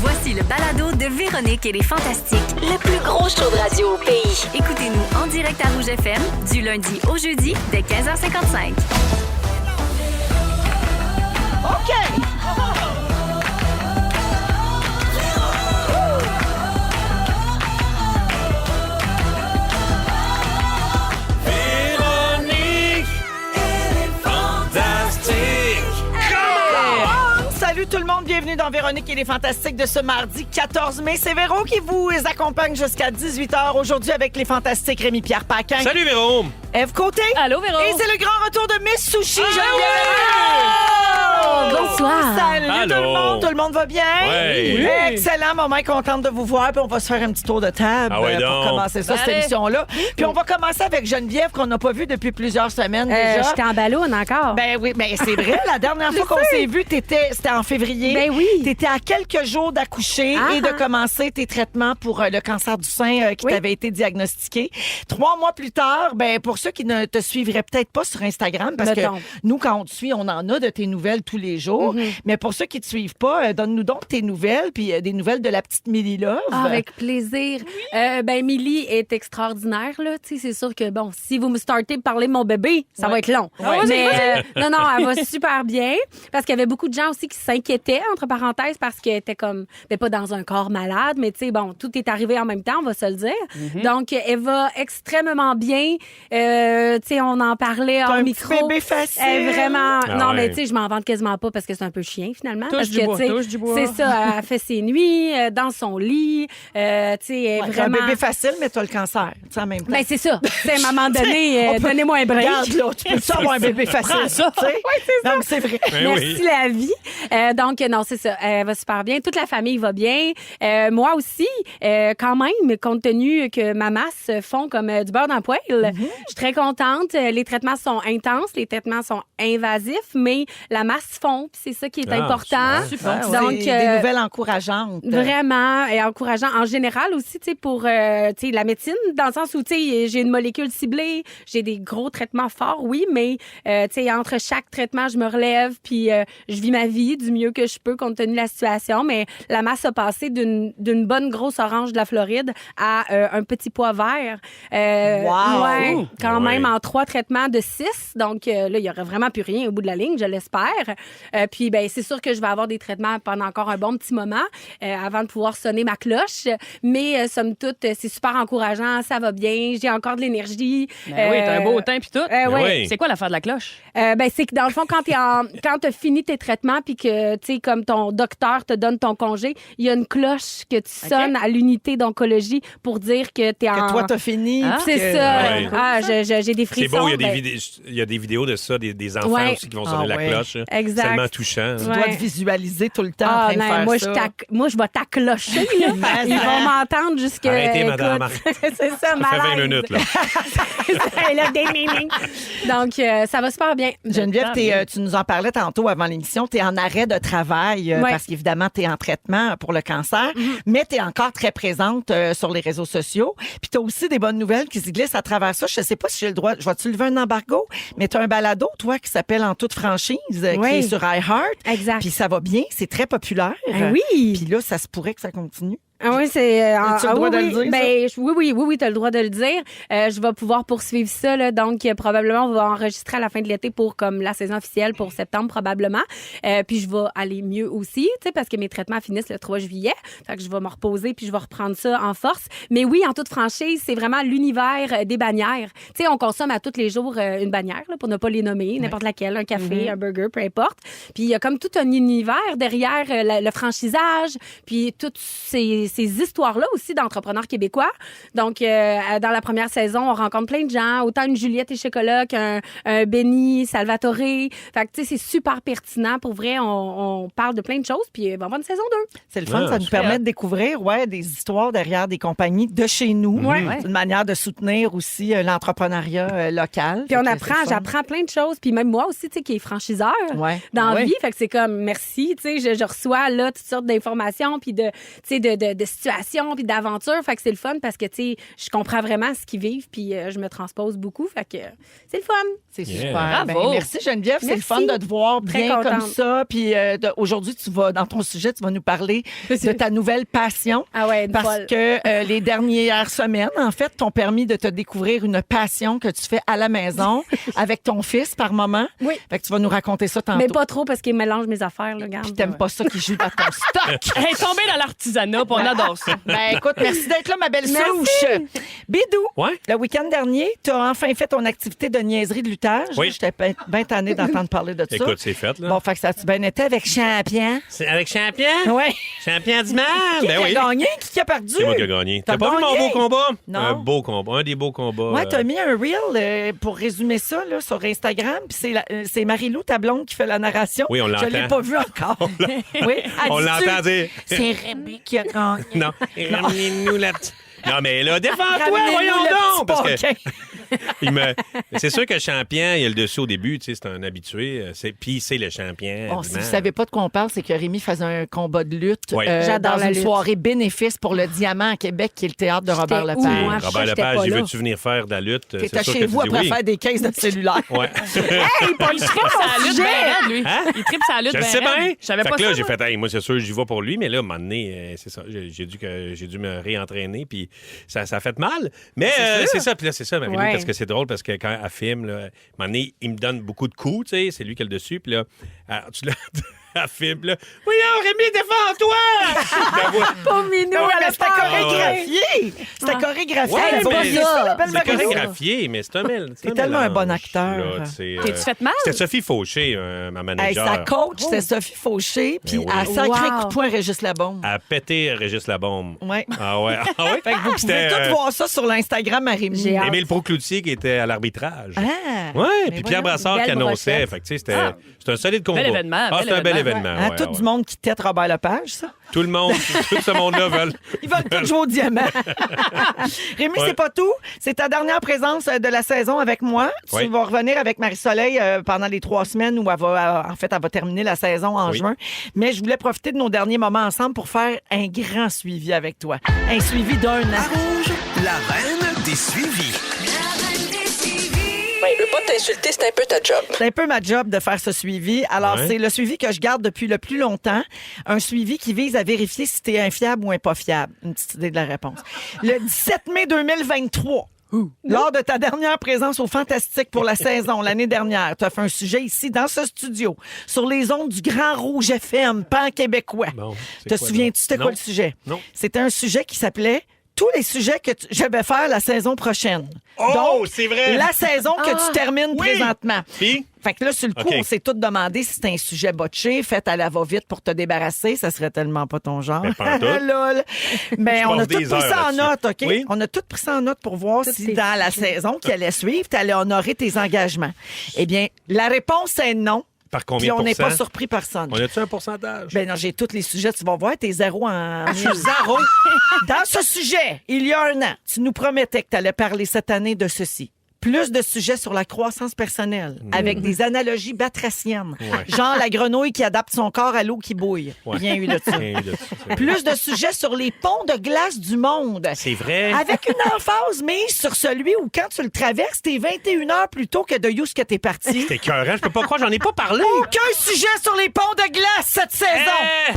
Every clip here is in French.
Voici le balado de Véronique et les Fantastiques, le plus gros show de radio au pays. Écoutez-nous en direct à Rouge FM, du lundi au jeudi, dès 15h55. OK! Salut tout le monde, bienvenue dans Véronique et les Fantastiques de ce mardi 14 mai. C'est Véro qui vous accompagne jusqu'à 18h aujourd'hui avec les Fantastiques Rémi-Pierre Paquin. Salut Véro! Ève Côté. Allô Véro! Et c'est le grand retour de Miss Sushi, Bonsoir! Salut tout le monde va bien? Oui. Excellent, maman est contente de vous voir. Puis on va se faire un petit tour de table Ah ouais, pour donc. commencer ça, cette Allez. émission-là. Puis on va commencer avec Geneviève qu'on n'a pas vue depuis plusieurs semaines déjà. J'étais en ballon encore. Ben oui, ben c'est vrai. La dernière fois qu'on s'est vu, c'était en février. Ben oui. T'étais à quelques jours d'accoucher Ah, et de ah. commencer tes traitements pour le cancer du sein qui Oui. t'avait été diagnostiqué. 3 mois plus tard, ben pour ceux qui ne te suivraient peut-être pas sur Instagram, parce Mettons. que nous, quand on te suit, on en a de tes nouvelles tous les jours. Mais pour ceux qui te suivent pas, donne-nous donc tes nouvelles, puis des nouvelles de la petite Millie Love. Ah, avec plaisir. Ben, Millie est extraordinaire, là. Tu sais, c'est sûr que, bon, si vous me startez de parler de mon bébé, ça va être long. Mais, non, elle va super bien. Parce qu'il y avait beaucoup de gens aussi qui s'inquiétaient, entre parenthèses, parce qu'elle était comme, ben, pas dans un corps malade, mais tu sais, bon, tout est arrivé en même temps, on va se le dire. Donc, elle va extrêmement bien. Tu sais, on en parlait T'as en un micro. petit bébé facile. Elle est vraiment. Ah non, ouais. mais tu sais, je m'en vante quasiment pas parce que c'est un peu chien, finalement. Touche parce du que, bois, tu sais, touche du bois. c'est ça, elle fait ses nuits dans son lit. Tu sais, elle est Ouais, t'as vraiment. un bébé facile, mais t'as le cancer. Tu sais, en même temps. Ben, c'est ça. Tu sais, à un moment donné, On peut- donnez-moi un break. Regarde, là, tu peux avoir un bébé facile. ça. Tu sais? Non, mais c'est vrai. Ben Merci oui. la vie. Donc, non, c'est ça. Elle va super bien. Toute la famille va bien. Moi aussi, quand même, compte tenu que ma masse fond comme du beurre dans le poêle, je suis très contente. Les traitements sont intenses, les traitements sont invasifs, mais la masse fond, puis c'est ça qui est Ah, important. super. Donc, C'est des nouvelles encourageantes. Vraiment, et encourageant. En général aussi, tu sais, pour tu sais, la médecine, dans le sens où, tu sais, j'ai une molécule ciblée, j'ai des gros traitements forts, oui, mais, tu sais, entre chaque traitement, je me relève, puis je vis ma vie du mieux que je peux compte tenu de la situation, mais la masse a passé d'une bonne grosse orange de la Floride à un petit pois vert. Wow! Ouais, quand Ouais. même en 3 traitements de 6. Donc, là, il y aurait vraiment plus rien au bout de la ligne, je l'espère. Puis, ben, c'est sûr que je vais avoir des traitements pendant encore un bon petit moment avant de pouvoir sonner ma cloche. Mais, somme toute, c'est super encourageant, ça va bien, j'ai encore de l'énergie. Ben oui, t'as un beau teint puis tout. ouais. Oui. C'est quoi l'affaire de la cloche? Ben, c'est que dans le fond, quand t'as fini tes traitements puis que, tu sais, comme ton docteur te donne ton congé, il y a une cloche que tu sonnes à l'unité d'oncologie pour dire que t'es en... Que toi, t'as fini. Ah. C'est que- ça. Ouais. Ah, j'ai des C'est frissons. beau, il ben, y a des vidéos de ça, des enfants Ouais. aussi qui vont sonner Ah la ouais. cloche. Exact. C'est tellement touchant. Tu Ouais. dois te visualiser tout le temps en Ah, train de non, faire moi, ça. moi, je vais t'acclocher, là. Ils vont m'entendre jusque... Arrêtez, madame. écoute, c'est ça, Ça fait 20 malaise. minutes, là. Et là, ding, ding, ding. Donc, ça va super bien. Geneviève, Tant mieux. tu nous en parlais tantôt avant l'émission, tu es en arrêt de travail Ouais. parce qu'évidemment, tu es en traitement pour le cancer, mais tu es encore très présente sur les réseaux sociaux. Puis tu as aussi des bonnes nouvelles qui se glissent à travers ça. Je sais pas si j'ai le droit, je vais-tu lever un embargo, mais tu as un balado, toi, qui s'appelle En toute franchise, qui Oui. est sur iHeart. Exact. Puis ça va bien, c'est très populaire. Ah oui. Puis là, ça se pourrait que ça continue. Ah oui, c'est. As-tu le droit de oui, le dire, ça? Ben, oui, tu as le droit de le dire. Je vais pouvoir poursuivre ça, là. Donc, probablement, on va enregistrer à la fin de l'été pour comme la saison officielle pour septembre, probablement. Puis, je vais aller mieux aussi, tu sais, parce que mes traitements finissent le 3 juillet. Fait que je vais me reposer puis je vais reprendre ça en force. Mais oui, en toute franchise, c'est vraiment l'univers des bannières. Tu sais, on consomme à tous les jours une bannière, là, pour ne pas les nommer, n'importe laquelle, un café, un burger, peu importe. Puis, il y a comme tout un univers derrière le franchisage, puis toutes ces histoires-là aussi d'entrepreneurs québécois. Donc, dans la première saison, on rencontre plein de gens, autant une Juliette et Chocolat qu'un Benny, Salvatore. Fait que, tu sais, c'est super pertinent. Pour vrai, on parle de plein de choses, puis il va y avoir une saison 2. C'est le fun, Ah, ça nous permet de découvrir des histoires derrière des compagnies de chez nous. Ouais. C'est une manière de soutenir aussi l'entrepreneuriat local. Puis on Fait que c'est apprend, le fun. j'apprends plein de choses. Puis même moi aussi, tu sais, qui est franchiseur Ouais. dans la Ouais. vie. Fait que c'est comme, merci, tu sais, je reçois là toutes sortes d'informations puis de, tu sais, de de situations puis d'aventures. Fait que c'est le fun parce que, tu sais, je comprends vraiment ce qu'ils vivent puis je me transpose beaucoup. Fait que c'est le fun. C'est Yeah. super. Bravo. Ben, merci Geneviève, c'est le Merci. fun de te voir Très bien contente. comme ça. Puis aujourd'hui, tu vas dans ton sujet, tu vas nous parler de ta nouvelle passion. Ah ouais, une Parce folle. que les dernières semaines, en fait, t'ont permis de te découvrir une passion que tu fais à la maison avec ton fils par moment. Oui. Fait que tu vas nous raconter ça tantôt. Mais pas trop parce qu'ils mélangent mes affaires, là, regarde. Puis t'aimes pas ça qui joue dans ton stock. Elle est tombée dans l'artisanat, puis on adore ça. Ben écoute, merci d'être là, ma belle Merci. souche. Bidou, Ouais. le week-end dernier, tu as enfin fait ton activité de niaiserie de luttage. Oui. J'étais bien tannée d'entendre parler de ça. Écoute, c'est fait, là. Bon, fait que ça a-tu bien été avec Champion? C'est avec Champion? Oui. Champion du mal? Qui Ben a oui. gagné? Qui a perdu? C'est moi qui ai gagné. T'as T'as pas vu mon gagné? beau combat? Non. Un beau combat. Un des beaux combats. Ouais, t'as mis un reel pour résumer ça là, sur Instagram. Puis c'est Marie-Lou, ta blonde, qui fait la narration. Oui, on Je l'entend. l'ai pas vu encore. oui. Elle On dit-tu, l'entend dire. C'est Rémi qui a gagné. Non. Ramenez-nous la petite. Non, mais là, défends-toi, Ramenez-nous voyons le donc! petit Parce que paquin. c'est sûr que le champion, il a le dessus au début, tu sais, c'est un habitué. Puis c'est le champion. Bon, si vous évidemment. savez pas de quoi on parle, c'est que Rémi faisait un combat de lutte Oui. J'adore dans la une lutte. soirée bénéfice pour le Diamant à Québec, qui est le théâtre de Robert J'étais où, Lepage. moi? Robert j'étais Lepage, pas il là. veut-tu venir faire de la lutte? T'étais C'est sûr chez que vous tu dis après oui. faire des caisses de cellulaire. Ouais. Hey, pas Il tripe sa lutte bien raide, lui. Hein? Il tripe sa lutte Je le bien sais raide. bien. Je savais Fait pas que là, ça, j'ai moi. fait, hey, moi, c'est sûr, j'y vais pour lui, mais là, à un moment donné, c'est ça. J'ai dû me réentraîner, puis ça a fait mal. Mais c'est ça, puis là, c'est ça, Marie-Lou, Ouais. parce que c'est drôle, parce que quand elle filme, là, à un moment donné, il me donne beaucoup de coups, tu sais, c'est lui qui a le dessus, puis là, tu l'as. Elle filme, puis là, voyons, Rémi, défends-toi! La voix- Pas minou, Non, elle mais a c'était peur. chorégraphié. C'était chorégraphié. Ouais, Elle mais va dire ça. Appelle c'est Marie-Lou. chorégraphié, mais c'est un mélange. T'es tellement un bon acteur. T'es-tu fait mal? C'était Sophie Fauché, ma Hey, manager. sa coach, c'est Sophie Fauché, puis oui. elle a sacré Wow. coup de poing Régis Labombe. A pété Régis Labombe. Ouais. Ah ouais? Ah ouais? Fait que vous pouvez C'était, tous voir ça sur l'Instagram à Rémi. J'ai hâte. Émile Procloutier qui était à l'arbitrage. Ah! Oui, Mais puis Pierre voyons, Brassard belle qui annonçait. brochette. Fait que, tu sais, c'était un solide combat. Bel événement, Ah, bel c'était un bel événement. événement. Hein, ouais, tout ouais. du monde qui tête Robert Lepage, ça. Tout le monde, tout ce monde-là veulent. Ils veulent tous jouer au diamant. Rémi, Ouais. c'est pas tout. C'est ta dernière présence de la saison avec moi. Tu Oui. vas revenir avec Marie-Soleil pendant les 3 semaines où elle va terminer la saison en Oui. juin. Mais je voulais profiter de nos derniers moments ensemble pour faire un grand suivi avec toi. Un suivi d'un an. Rouge, la reine des suivis. Ben, il veut pas t'insulter, c'est un peu ta job. C'est un peu ma job de faire ce suivi. Alors, Ouais. c'est le suivi que je garde depuis le plus longtemps. Un suivi qui vise à vérifier si tu es infiable ou pas fiable. Une petite idée de la réponse. Le 17 mai 2023, lors de ta dernière présence au Fantastique pour la saison l'année dernière, tu as fait un sujet ici dans ce studio sur les ondes du Grand Rouge FM, pan-québécois. Bon, c'est Te quoi, souviens-tu, donc? c'était quoi Non. le sujet? Non. C'était un sujet qui s'appelait tous les sujets que je vais faire la saison prochaine. Oh, Donc, c'est vrai! la saison que tu termines Oui. présentement. Puis? Fait que là, sur le coup, OK. on s'est tous demandé si c'était un sujet botché, fait à la va-vite pour te débarrasser. Ça serait tellement pas ton genre. Mais pas en tout. Lol. Mais Je on a passe tout des pris heures ça en là-dessus. note, OK? Oui. On a tout pris ça en note pour voir Toutes si ces dans la sujets. saison qui allait suivre, tu allais honorer tes engagements. Eh bien, la réponse est non. Par Puis combien on n'est pourcent? pas surpris personne. On a-tu un pourcentage? Ben non, j'ai tous les sujets, tu vas voir, t'es zéro en... Je suis zéro. Dans ce sujet, il y a un an, tu nous promettais que tu allais parler cette année de ceci. Plus de sujets sur la croissance personnelle, avec des analogies batraciennes. Ouais. Genre la grenouille qui adapte son corps à l'eau qui bouille. Ouais. Rien eu de ça. Rien eu de ça, c'est vrai. Plus de sujets sur les ponts de glace du monde. C'est vrai. Avec une emphase mise sur celui où, quand tu le traverses, t'es 21 heures plus tôt que de où ce que t'es parti. C'est écœurant, je peux pas croire, j'en ai pas parlé. Aucun sujet sur les ponts de glace cette saison. Eh!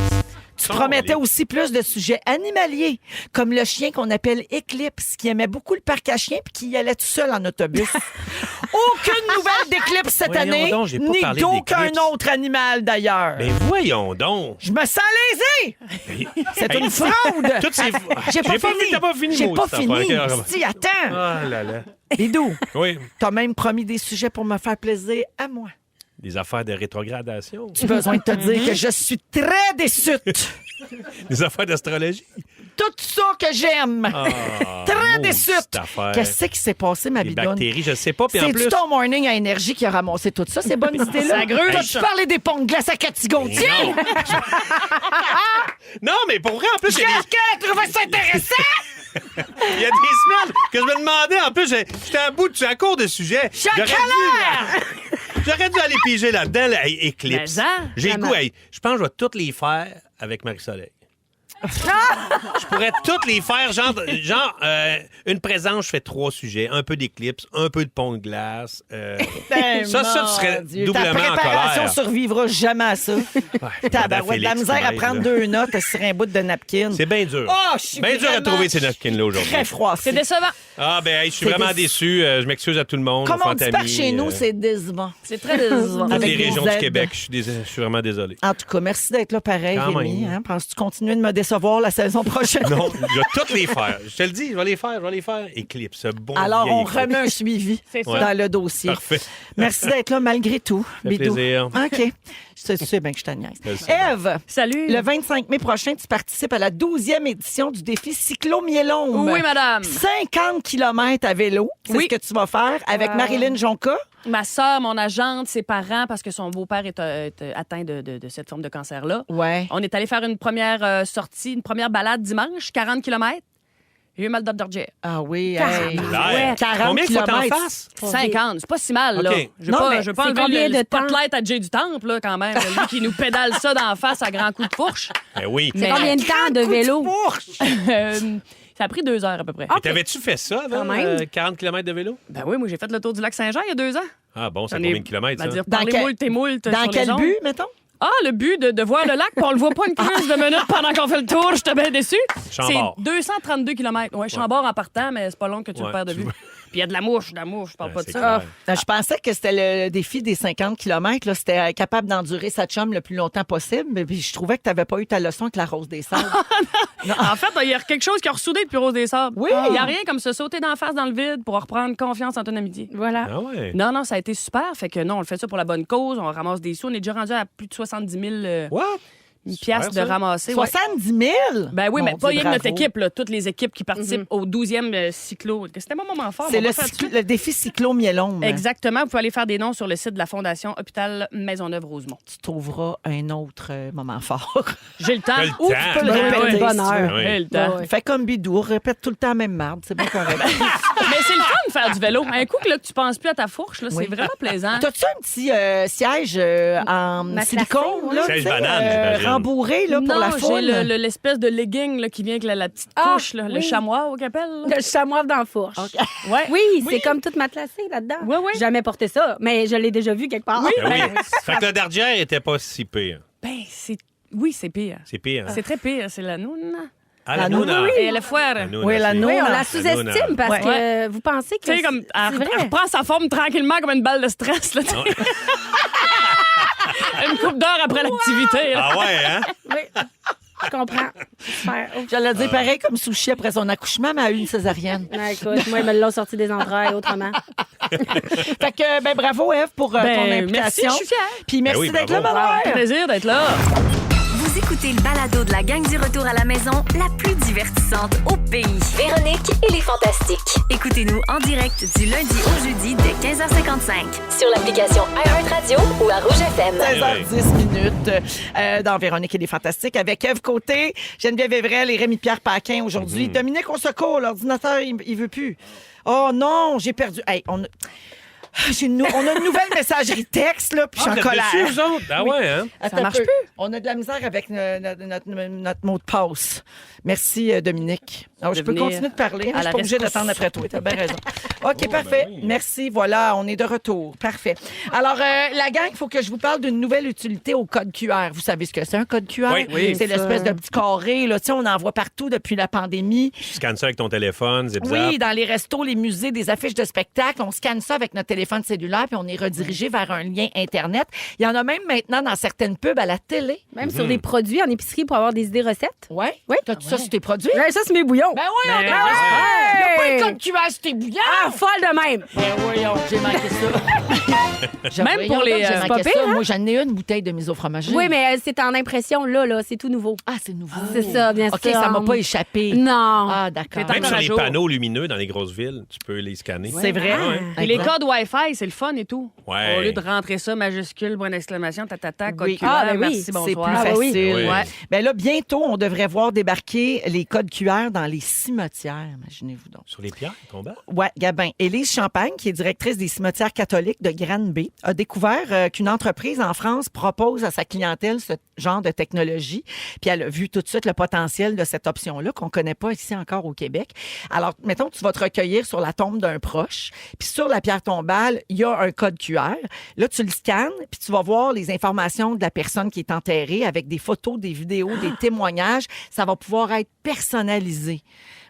Tu promettais aussi plus de sujets animaliers, comme le chien qu'on appelle Eclipse, qui aimait beaucoup le parc à chiens puis qui y allait tout seul en autobus. Aucune nouvelle d'Eclipse cette Voyons année, donc, j'ai pas ni parlé d'aucun d'Eclipse. autre animal d'ailleurs. Mais voyons donc. Je me sens lésée! C'est Hey, une fraude! Toutes ces... J'ai pas fini. T'as pas fini, J'ai moi, pas cette fini. affaire. Si, attends. Ah là là. Bidou, Oui, t'as même promis des sujets pour me faire plaisir à moi. des affaires de rétrogradation. J'ai besoin de te dire que je suis très déçue. Des affaires d'astrologie. Tout ça que j'aime. Très déçue. maudite affaire. Qu'est-ce qui s'est passé, ma Les bidoune? bactéries, je sais pas. Puis en C'est-tu plus... ton morning à énergie qui a ramassé tout ça, ces bonnes idées-là? Ça gruge. T'as-tu parlé des ponts de glace à Catigon? Tiens! Non. Non, mais pour vrai, en plus, il y a des- Qu'est-ce que tu trouvais ça intéressant? il y a des semaines que je me demandais, en plus, j'étais à bout à court de sujets. J'aurais dû aller piger là-dedans, là. Hey, Eclipse. Mais ça, J'ai le vraiment. goût, hey, je pense que je vais toutes les faire avec Marie-Soleil. Je pourrais toutes les faire. Genre une présence, je fais 3 sujets. Un peu d'éclipse, un peu de pont de glace. Ça, tu serais doublement Ta en préparation colère. survivra jamais à ça. Tabarouette, de la misère à prendre 2 notes sur un bout de napkin. C'est bien dur. Oh, je suis bien dur à vraiment trouver ces napkins-là aujourd'hui. Très froid. C'est décevant. Ah, ben, hey, je suis C'est vraiment déçu. Je m'excuse à tout le monde. Comme aux on dit par Fantamis, chez nous, c'est décevant. C'est très décevant. toutes avec les des régions du Z. Québec. Je suis vraiment désolé. En tout cas, merci d'être là pareil, Quand Rémi. même. Hein? Penses-tu continuer de me décevoir la saison prochaine? Non, je vais toutes les faire. Je te le dis, je vais les faire. Éclipse, ce bon Alors, vieil on Éclipse. remet un suivi C'est ça. dans le dossier. Parfait. Merci d'être là malgré tout. Ça fait Bidou. plaisir. OK. Tu sais bien que je te niaise. Je le sais. Ève, Salut. le 25 mai prochain, tu participes à la 12e édition du défi cyclo-myélome. Oui, madame. 50 km à vélo, c'est Oui. ce que tu vas faire avec Marilyn Jonca. Ma soeur, mon agente, ses parents, parce que son beau-père est atteint de cette forme de cancer-là. Ouais. On est allé faire une première sortie, une première balade dimanche, 40 km. J'ai eu mal d'ordière. Ah oui, Tabarouette. Claire. 40 Combien il faut t'en kilomètres. fasses? 50, c'est pas si mal, là. OK. Je veux Non, pas, mais je veux pas c'est enlever combien le de temps? spotlight à Jay du Temple, là, quand même. Lui qui nous pédale ça d'en face à grands coups de fourche. Ben oui. Mais- Combien de temps de vélo? Ça a pris 2 heures à peu près. Mais t'avais-tu fait ça avant, Quand même. 40 km de vélo? Ben oui, moi, j'ai fait le tour du lac Saint-Jean il y a 2 ans. Ah bon, c'est J'en ai- combien de kilomètres, On va ça? dire, Dans parlez quel- moult et moult Dans sur quel les ondes. but, mettons? Ah, le but de voir le lac, puis on le voit pas une crise de minutes pendant qu'on fait le tour. J'étais bien déçu. C'est Chambord. 232 km. Ouais, Chambord en partant, mais c'est pas long que tu le Ouais, perds de tu vue. vois. Puis il y a de la mouche, je parle pas de c'est ça. clair. Je pensais que c'était le défi des 50 km. C'était être capable d'endurer sa chum le plus longtemps possible. Mais puis je trouvais que tu n'avais pas eu ta leçon avec la rose des sables. En fait, il y a quelque chose qui a ressoudé depuis Rose des Sables. Oui. Il n'y a rien comme se sauter d'en face dans le vide pour reprendre confiance en ton amitié. Voilà. Ah ouais. Non, ça a été super. Fait que non, on le fait ça pour la bonne cause. On ramasse des sous. On est déjà rendu à plus de 70 000 What? piastres de Super, ça. ramasser. Ouais. 70 000? Ben oui, Mon mais pas Dieu, rien que notre bravo. équipe, là, toutes les équipes qui participent au 12e cyclo. C'était mon moment fort. C'est on va le, faire dessus. le défi cyclo-myélome. Exactement. Vous pouvez aller faire des noms sur le site de la Fondation Hôpital Maisonneuve-Rosemont. Tu trouveras un autre moment fort. J'ai le temps. T'as le Ou temps. tu peux le Ben répéter. oui. si tu Bonne heure. veux. Oui. J'ai le temps. Fais comme Bidou, répète tout le temps la même marde. C'est bien correct. Mais c'est le fun de faire du vélo. Un coup que, là, que tu penses plus à ta fourche, là, Oui. c'est vraiment plaisant. T'as-tu un petit siège en Matelassé, silicone? ouais. Là, Siège tu sais, banane, j'imagine. rembourré là, pour non, la j'ai foule? l'espèce de legging là, qui vient avec la petite Ah, couche, là, le oui. chamois au capel. Le chamois dans la fourche. Ouais. Oui, c'est comme toute matelassée là-dedans. Oui, oui. J'ai jamais porté ça, mais je l'ai déjà vu quelque part. Ben oui. Fait que le dardière était pas si pire. Ben, c'est... Oui, c'est pire. C'est pire. Hein? C'est très pire. C'est la nouna. Ah, la nouna. nouna. Et le foire. La nouna, Oui, la c'est- nouna. Oui, on la La sous-estime parce que vous pensez que Tu sais, comme, elle c'est vrai. reprend sa forme tranquillement comme une balle de stress. Là, tu sais. Une couple d'heures après l'activité. là. Ah ouais, hein? Oui, je comprends. Super. Oh. J'allais dire pareil comme Sushi après son accouchement, mais elle a eu une césarienne. Ben, écoute, moi, ils me l'ont sorti des entrailles autrement. Fait que, ben, bravo, Ève, pour ton Ben, implication. merci, je suis fière. Puis merci Ben oui, d'être là, bravo. ma mère. Plaisir d'être là. Vous écoutez le balado de la gang du retour à la maison, la plus divertissante au pays. Véronique et les Fantastiques. Écoutez-nous en direct du lundi au jeudi dès 15h55. Sur l'application iHeartRadio ou à Rouge FM. 16h10 dans Véronique et les Fantastiques avec Ève Côté, Geneviève Evrel et Rémi-Pierre Paquin aujourd'hui. Dominique, au secours, l'ordinateur, il veut plus. Oh non, j'ai perdu. Hey, on a une nouvelle messagerie texte, là, puis je suis en vous êtes colère. dessus, vous autres? Ah ouais, hein? Attends Ça marche un peu. plus. On a de la misère avec notre mot de passe. Merci, Dominique. Alors, je peux venir continuer de parler. à Je suis la pas obligée rescousse. d'attendre après toi. Tu as bien raison. OK, parfait. Merci. Voilà, on est de retour. Parfait. Alors, la gang, il faut que je vous parle d'une nouvelle utilité au code QR. Vous savez ce que c'est, un code QR? Oui, oui. C'est l'espèce de petit carré. Là. Tu sais, on en voit partout depuis la pandémie. Tu scannes ça avec ton téléphone, zip Oui, dans les restos, les musées, des affiches de spectacle, on scanne ça avec notre téléphone cellulaire puis on est redirigé vers un lien Internet. Il y en a même maintenant dans certaines pubs à la télé. Même sur des produits en épicerie pour avoir des idées recettes. Ouais. Oui. T'as-tu ça sur tes produits? Ouais, ça, c'est mes bouillons. Ben oui, on Ben, doit Il n'y a pas Hey! de code QR sur tes bouillons. Ah, folle de même. Ben voyons, j'ai manqué ça. Même pour les, J'ai c'est manqué pas ça. pire, hein? Moi, j'en ai une bouteille de mise au fromager. Oui, mais c'est en impression, là, c'est tout nouveau. Ah, c'est nouveau. C'est ça, bien OK, sûr. ça m'a pas échappé. Non. Ah, d'accord. C'est Même sur les jour. panneaux lumineux dans les grosses villes, tu peux les scanner. C'est vrai. Et les codes Wi-Fi, c'est le fun et tout. Ouais. Au lieu de rentrer ça, majuscule, point d'exclamation, tatata, code Oui. QR, Ah, ben oui, merci, C'est bonsoir. plus Ah, bah oui. facile. Oui. Ouais. Ben là, bientôt, on devrait voir débarquer les codes QR dans les cimetières. Imaginez-vous donc. Sur les pierres, combat? Ouais, Gabin. Élise Champagne, qui est directrice des cimetières catholiques de Granby a découvert qu'une entreprise en France propose à sa clientèle ce genre de technologie. Puis elle a vu tout de suite le potentiel de cette option-là qu'on connaît pas ici encore au Québec. Alors, mettons que tu vas te recueillir sur la tombe d'un proche, puis sur la pierre tombale, il y a un code QR. Là, tu le scannes, puis tu vas voir les informations de la personne qui est enterrée avec des photos, des vidéos, des témoignages. Ça va pouvoir être personnalisé.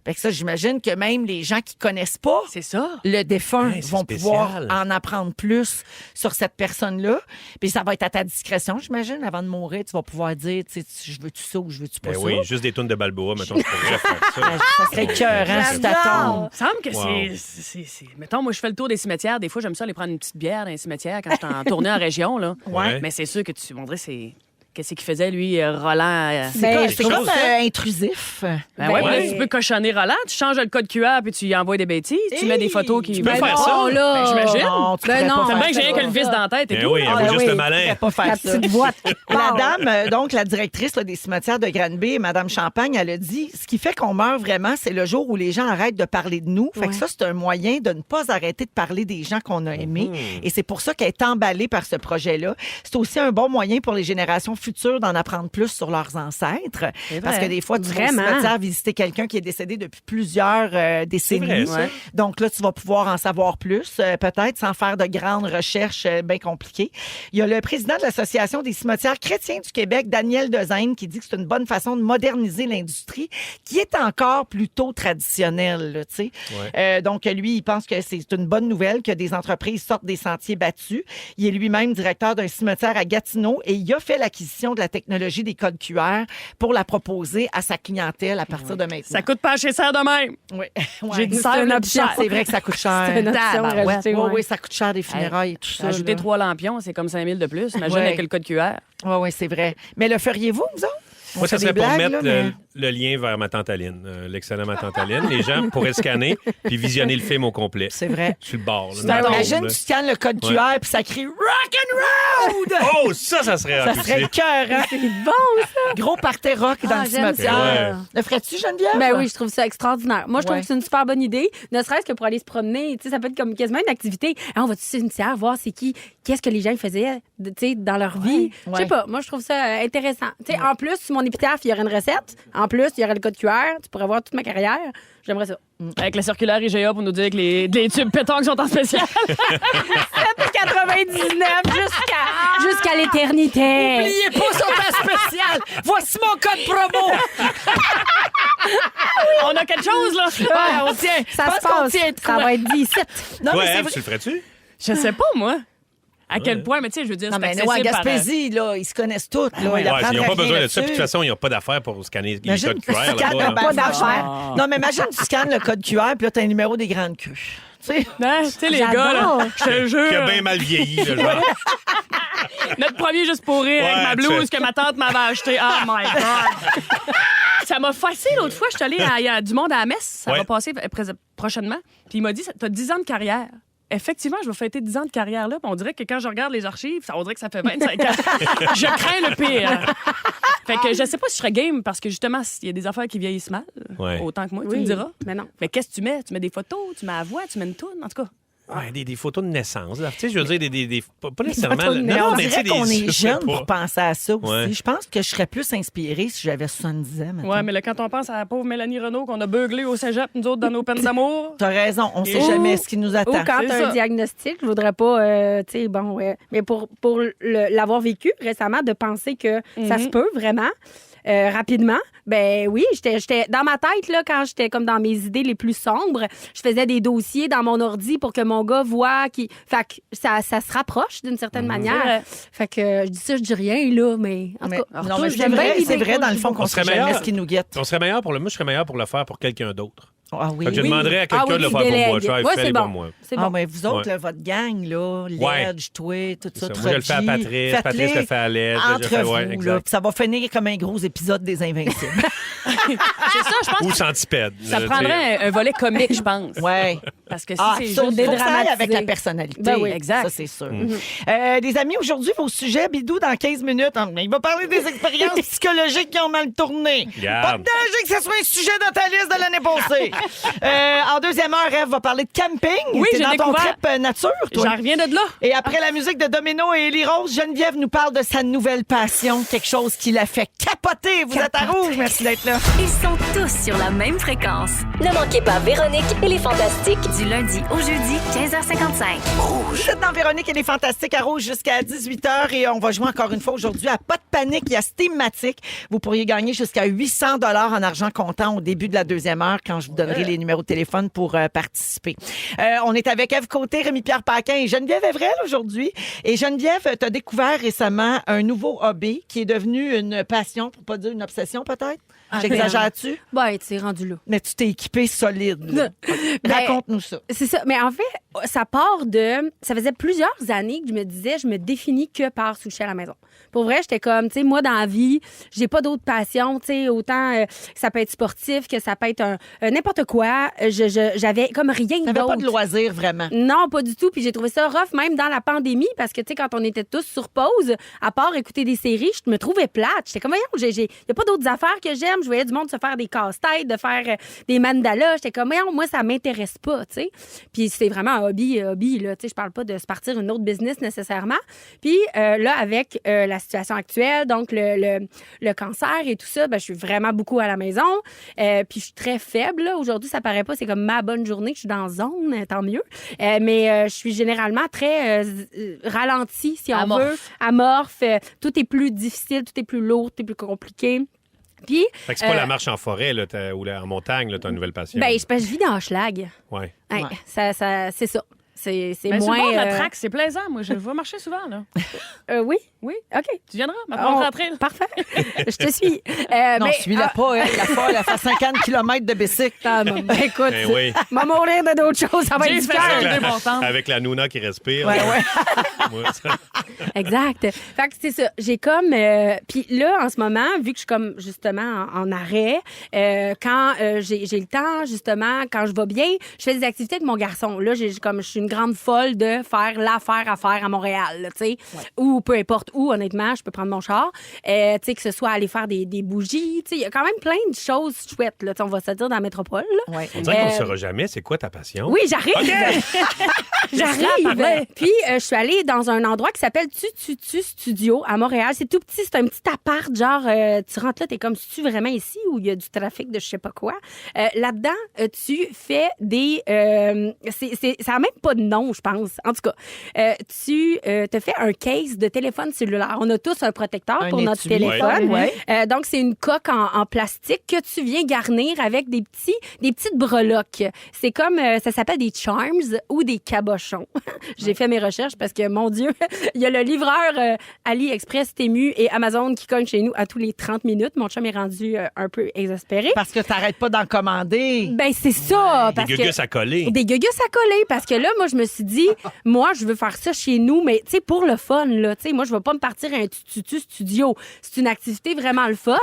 Fait que ça, j'imagine que même les gens qui connaissent pas C'est ça. le défunt Hey, c'est vont spécial. pouvoir en apprendre plus sur cette personne-là. Puis ça va être à ta discrétion, j'imagine. Avant de mourir, tu vas pouvoir dire, tu sais, je veux-tu ça ou je veux-tu pas Ben ça. oui, juste des tonnes de Balboa, mettons, je pourrais faire ça. Ça serait écœurant sur ta tombe. Il me semble que Wow. c'est. Mettons, moi, je fais le tour des cimetières. Des fois, j'aime ça aller prendre une petite bière dans les cimetières quand je suis en tournée en région. Là. Ouais. Mais c'est sûr que tu me dirais, c'est. Qu'est-ce qu'il faisait, lui, Roland? C'est comme chose, intrusif. Ben ouais, Ouais. mais tu peux cochonner Roland, tu changes le code QR puis tu y envoies des bêtises, tu mets des photos qui. Tu peux Ben faire non, ça? là. Ben, j'imagine. Non, tu Ben pourrais non. pas C'est faire bien que j'ai ça. rien que le vis dans la tête et Ben tout. oui, elle vaut juste le Tu malin. pourrais pas faire La ça. petite boîte. La dame, donc la directrice là, des cimetières de Granby, Madame Champagne, elle a dit ce qui fait qu'on meurt vraiment, c'est le jour où les gens arrêtent de parler de nous. Fait que ça, c'est un moyen de ne pas arrêter de parler des gens qu'on a aimés. Et c'est pour ça qu'elle est emballée par ce projet-là. C'est aussi un bon moyen pour les générations futures d'en apprendre plus sur leurs ancêtres. Parce que des fois, tu vas au Vraiment. cimetière visiter quelqu'un qui est décédé depuis plusieurs décennies. vrai, ça. Donc là, tu vas pouvoir en savoir plus, peut-être sans faire de grandes recherches bien compliquées. Il y a le président de l'Association des cimetières chrétiens du Québec, Daniel Dezaine, qui dit que c'est une bonne façon de moderniser l'industrie qui est encore plutôt traditionnelle. Là, tu sais. Donc lui, il pense que c'est une bonne nouvelle que des entreprises sortent des sentiers battus. Il est lui-même directeur d'un cimetière à Gatineau et il a fait l'acquisition de la technologie des codes QR pour la proposer à sa clientèle à partir de maintenant. Ça coûte pas chez serre de même. Oui. J'ai dit C'est ça, une là, option. C'est vrai que ça coûte cher. C'est une option Tabarouette. rajoutée, Oui, ouais. oui, ça coûte cher des funérailles et tout ça. Ajouter là. 3 lampions, c'est comme 5 000 de plus. Imagine Ouais. avec le code QR. Oui, oui, c'est vrai. Mais le feriez-vous, vous autres? On Moi, ça fait serait des pour blagues, mettre là, le lien vers ma tante Aline, l'excellent ma tante Aline. Les gens pourraient scanner puis visionner le film au complet. C'est vrai. Sur le bord. Là, Ben, dans la imagine, tombe, tu scannes le code Ouais. QR puis ça crie Rock and Road! là. Oh, ça serait Ça hot serait aussi. cœur, C'est bon, ça. Gros party rock dans le j'aime cimetière. ça. Le ferais-tu, Geneviève? Ben oui, je trouve ça extraordinaire. Moi, je trouve Ouais. que c'est une super bonne idée. Ne serait-ce que pour aller se promener. Tu sais, ça peut être comme quasiment une activité. Ah, on va-tu sur une cimetière voir c'est qui, qu'est-ce que les gens faisaient tu sais, dans leur vie. Je ouais. sais pas. Moi, je trouve ça intéressant. Tu sais, en plus, sur mon épitaphe, il y aurait une recette. En plus, il y aurait le code QR. Tu pourrais voir toute ma carrière. J'aimerais ça. Avec la circulaire IGA pour nous dire que les tubes pétanques sont en spécial. 99 jusqu'à l'éternité. N'oubliez pas son temps spécial! Voici mon code promo! On a quelque chose, là. Ah, on tient. Ça Je se pense qu'on passe. tient de Ça quoi. va être 17. Non, Toi, mais c'est Ève, vrai. tu le ferais-tu? Je sais pas, moi. À quel point, mais tu sais, je veux dire, Non, c'est mais nous, en accessible par, Gaspésie, là, ils se connaissent tous. Là. Ouais, Ils ils apprennent n'ont pas rien besoin de ça. Puis de là-dessus. toute façon, ils n'ont pas d'affaires pour scanner les Imagine, codes QR. tu scannes- là-bas, là. pas d'affaires. d'affaires. Non, mais imagine, tu scannes le code QR, puis là, tu as un numéro des grandes crues. Tu sais, Hein? Tu sais, les J'adore. gars, là, je te Qui a jure, bien mal vieilli, le genre. notre premier juste pour rire avec Ouais, ma tu blouse fais- que ma tante m'avait achetée. Oh my God! Ça m'a fâché l'autre fois. Je suis allée il y a du monde à la messe. Ça Ouais. va passer prochainement. Puis il m'a dit, t'as 10 ans de carrière. Effectivement, je vais fêter 10 ans de carrière là. Puis on dirait que quand je regarde les archives, on dirait que ça fait 25 ans. Je crains le pire. Fait que je sais pas si je serais game parce que justement, il y a des affaires qui vieillissent mal, Ouais. autant que moi, tu Oui, me diras. mais non. Mais qu'est-ce que tu mets? Tu mets des photos, tu mets la voix, tu mets une toune, en tout cas. Ouais, des photos de naissance. Là. Tu sais, je veux dire, pas nécessairement. mais on mais tu sais, dirait qu'on est je sais jeune pas. pour penser à ça aussi. Ouais. Je pense que je serais plus inspirée si j'avais 70 ans. mettons. Ouais, mais là, quand on pense à la pauvre Mélanie Renaud qu'on a beuglé au cégep, nous autres, dans nos peines d'amour. T'as raison, on sait Ou- jamais ce qui nous Ou attend. quand C'est tu as ça. un diagnostic, je voudrais pas, tu sais, bon, mais pour l'avoir vécu récemment, de penser que ça se peut vraiment rapidement, ben oui, j'étais dans ma tête, là, quand j'étais comme dans mes idées les plus sombres, je faisais des dossiers dans mon ordi pour que mon gars voit fait que ça se rapproche d'une certaine manière. vrai. Fait que je dis ça, je dis rien, là, mais en tout Mais- cas, non, mais c'est j'aime bien vrai, l'idée. c'est vrai, dans le fond, qu'on On sait serait jamais meilleur. ce qui nous guette. On serait meilleur pour moi, je serais meilleur pour le faire pour quelqu'un d'autre. Ah oui. Fait que je demanderais à quelqu'un Ah oui, de le qui faire pour moi. délègue. Je vais Ouais, faire c'est pour bon. moi. C'est Ah, bon. mais vous autres, Ouais. là, votre gang, là, Ouais. Ledge, toi, tout ça, Moi, je le fais à Patrice. Patrice le fait à l'aide. Entre Ouais, vous, là, exact. puis ça va finir comme un gros épisode des Invincibles. C'est ça, je pense Ou que centipède. ça là, prendrait un volet comique, je pense. Ouais. Parce que si Ah, c'est ça, juste faut que ça aille avec la dédramatiser. personnalité. Ben oui, exact. Ça, c'est sûr. Les amis, aujourd'hui, vos sujets, Bidou, dans 15 minutes, il va parler des expériences psychologiques qui ont mal tourné. Regarde. Pas de danger que ce soit un sujet dans ta liste de l'année passée. En deuxième heure, Ève va parler de camping. Oui, T'es j'ai dans ton découvert. trip nature, toi. J'en reviens de là. Et après la musique de Domino et Élie Rose, Geneviève nous parle de sa nouvelle passion, quelque chose qui l'a fait capoter. Vous êtes à Rouge, merci d'être là. Ils sont tous sur la même fréquence. Ne manquez pas Véronique et les Fantastiques. Du lundi au jeudi, 15h55. Vous êtes dans Véronique et les Fantastiques à Rouge jusqu'à 18h et on va jouer encore une fois aujourd'hui à Pas de panique. Il y a Steamatic. Vous pourriez gagner jusqu'à 800 $ en argent comptant au début de la deuxième heure quand je vous donnerai les numéros de téléphone pour participer. On est avec Ève Côté, Rémi-Pierre Paquin et Geneviève Evrel aujourd'hui. Et Geneviève, tu as découvert récemment un nouveau hobby qui est devenu une passion, pour pas dire une obsession peut-être. J'exagère-tu? Ben, tu es rendu là. Mais tu t'es équipé solide. là. Raconte-nous ça. C'est ça. Mais en fait, ça part de... Ça faisait plusieurs années que je me disais, je me définis que par sushi à la maison. Pour vrai, j'étais comme, tu sais, moi, dans la vie, j'ai pas d'autres passions, tu sais, autant ça peut être sportif que ça peut être n'importe quoi. J'avais comme rien T'avais d'autre. pas de loisirs vraiment. Non, pas du tout. Puis j'ai trouvé ça rough, même dans la pandémie, parce que, tu sais, quand on était tous sur pause, à part écouter des séries, je me trouvais plate. J'étais comme, voyons, il n'y a pas d'autres affaires que j'aime. Je voyais du monde se faire des casse-têtes, de faire des mandalas. J'étais comme, voyons, moi, ça m'intéresse pas, tu sais. Puis c'est vraiment un hobby, là. Tu sais, je parle pas de se partir une autre business nécessairement. Puis là, avec la situation actuelle, donc le cancer et tout ça, ben, je suis vraiment beaucoup à la maison. Puis je suis très faible, là. Aujourd'hui, ça paraît pas. C'est comme ma bonne journée. Je suis dans zone, tant mieux. Mais je suis généralement très ralentie, si on veut. Amorphe. Tout est plus difficile, tout est plus lourd, tout est plus compliqué. Puis, Fait que c'est pas la marche en forêt là, ou en montagne, là, ta nouvelle passion. ben, je vis dans Schlag. Ouais. Ouais, Ouais. c'est ça. C'est Mais moins... c'est bon, la traque, c'est plaisant. Moi, je vais marcher souvent, là. oui? Oui. OK. Tu viendras, maintenant, rentrer. là. Parfait. Je te suis. Non, suis-la pas, elle. La folle, elle fait 50 km de bicycle. Écoute, Ben oui. m'a mourir de d'autres choses. Ça va être J'ai du fait cœur. ça. Avec Des bons sens. avec la Nouna qui respire. Ouais, là. ouais. Moi, ça- Exact. Fait que c'est ça. J'ai comme... Puis là, en ce moment, vu que je suis comme, justement, en arrêt, quand j'ai le temps, justement, quand je vais bien, je fais des activités avec mon garçon. Là, je suis une grande folle de faire l'affaire à faire à Montréal, là, tu sais. Ou peu importe où, honnêtement, je peux prendre mon char. Tu sais, que ce soit aller faire des bougies. Tu sais, il y a quand même plein de choses chouettes, là, tu sais, on va se dire, dans la métropole, là. Ouais. On dirait qu'on ne saura jamais. C'est quoi ta passion? Oui, j'arrive. J'arrive. Puis, je suis allée dans un endroit qui s'appelle Tu Studio à Montréal. C'est tout petit. C'est un petit appart. Genre, tu rentres là, t'es comme, c'est-tu vraiment ici où il y a du trafic de je sais pas quoi? Là-dedans, tu fais des... ça n'a même pas de nom, je pense. En tout cas, tu te fais un case de téléphone cellulaire. On a tous un protecteur Un pour notre étui. téléphone. Ouais. Donc, c'est une coque en plastique que tu viens garnir avec des petites breloques. C'est comme, ça s'appelle des charms ou des cabochons. J'ai fait mes recherches parce que, mon Dieu, il y a le livreur AliExpress, Temu et Amazon qui cogne chez nous à tous les 30 minutes. Mon chum est rendu un peu exaspéré. Parce que t'arrêtes pas d'en commander. Ben, c'est ça. Des parce que- gugus à coller. des gugus à coller, parce que là, moi, je me suis dit, moi, je veux faire ça chez nous, mais tu sais, pour le fun, là, tu sais, moi, je vais pas me partir à un tutu studio. C'est une activité vraiment le fun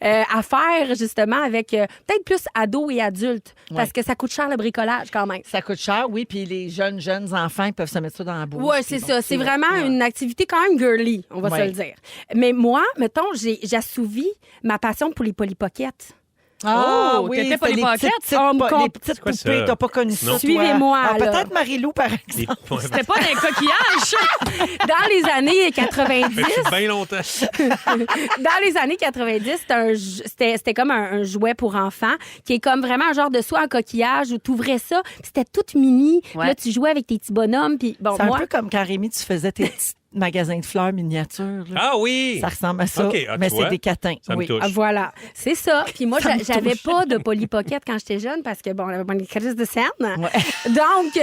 à faire, justement, avec peut-être plus ados et adultes, parce que ça coûte cher le bricolage, quand même. Ça coûte cher, oui, puis les jeunes enfants ils peuvent se mettre ça dans la bouche. Ouais, c'est puis ça. bon, C'est vraiment ouais. une activité quand même girly, on va se Ouais. le dire. Mais moi, mettons, j'ai assouvi ma passion pour les Polly Pocket. Ah Oh, oui, t'étais pas c'était les pockets? On me les petites quoi poupées, ça? t'as pas connu ça, toi? Suivez-moi, Ah, là. peut-être Marie-Lou, par Des- exemple. C'était pas d'un coquillage. Dans les années 90, Fait bien longtemps. dans les années 90, c'était comme un jouet pour enfants qui est comme vraiment un genre de soie en coquillage où tu ouvrais ça, puis c'était tout mini. Puis Ouais. là, tu jouais avec tes petits bonhommes. Puis bon, C'est un moi, peu comme quand Rémi, tu faisais tes petits magasins de fleurs miniatures. là. Ah oui! Ça ressemble à ça, OK, mais tu vois, c'est des catins. Ça me oui. touche. ah, voilà, c'est ça. Puis moi, Ça me j'avais touche. pas de Polly Pocket quand j'étais jeune parce que, bon, on avait pas une crise de scène. Ouais. Donc,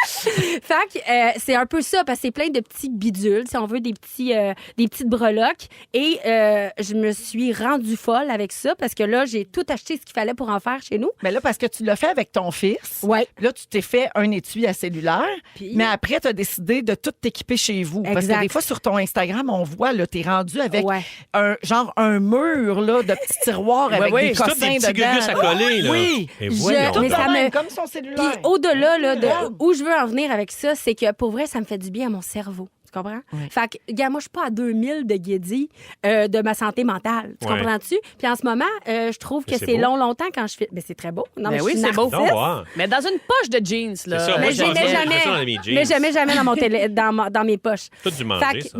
Fait que c'est un peu ça, parce que c'est plein de petits bidules, si on veut, des petites breloques. Et je me suis rendue folle avec ça, parce que là, j'ai tout acheté ce qu'il fallait pour en faire chez nous. Mais là, parce que tu l'as fait avec ton fils. Ouais. Là, tu t'es fait un étui à cellulaire. Puis- Mais après, tu as décidé de tout t'équiper chez vous. Parce Exact. que des fois, sur ton Instagram, on voit, là, t'es rendu avec Ouais. un mur là, de petits tiroirs avec oui, des c'est tous cossins des petits dedans. gugus à coller, là. Oui. Et Je- voyons Tout mais donc. ça de même, me- comme son Puis cellulaire. au-delà là, de Regarde. où je veux en venir avec ça, c'est que pour vrai, ça me fait du bien à mon cerveau. Tu comprends? Fait que, gars, moi, je suis pas à 2000 de guédis de ma santé mentale. Tu Ouais. comprends-tu? Puis en ce moment, je trouve que Mais c'est c'est beau. longtemps quand je fais. Mais c'est très beau. Non, Ben mais oui, je suis c'est beau. narcisse. Non, wow. Mais dans une poche de jeans, là. C'est ça, moi, Mais je je pense mets que je jamais, fais ça dans mes jeans. mais jamais dans mon dans mes poches. Tout du Fait manger, que- ça.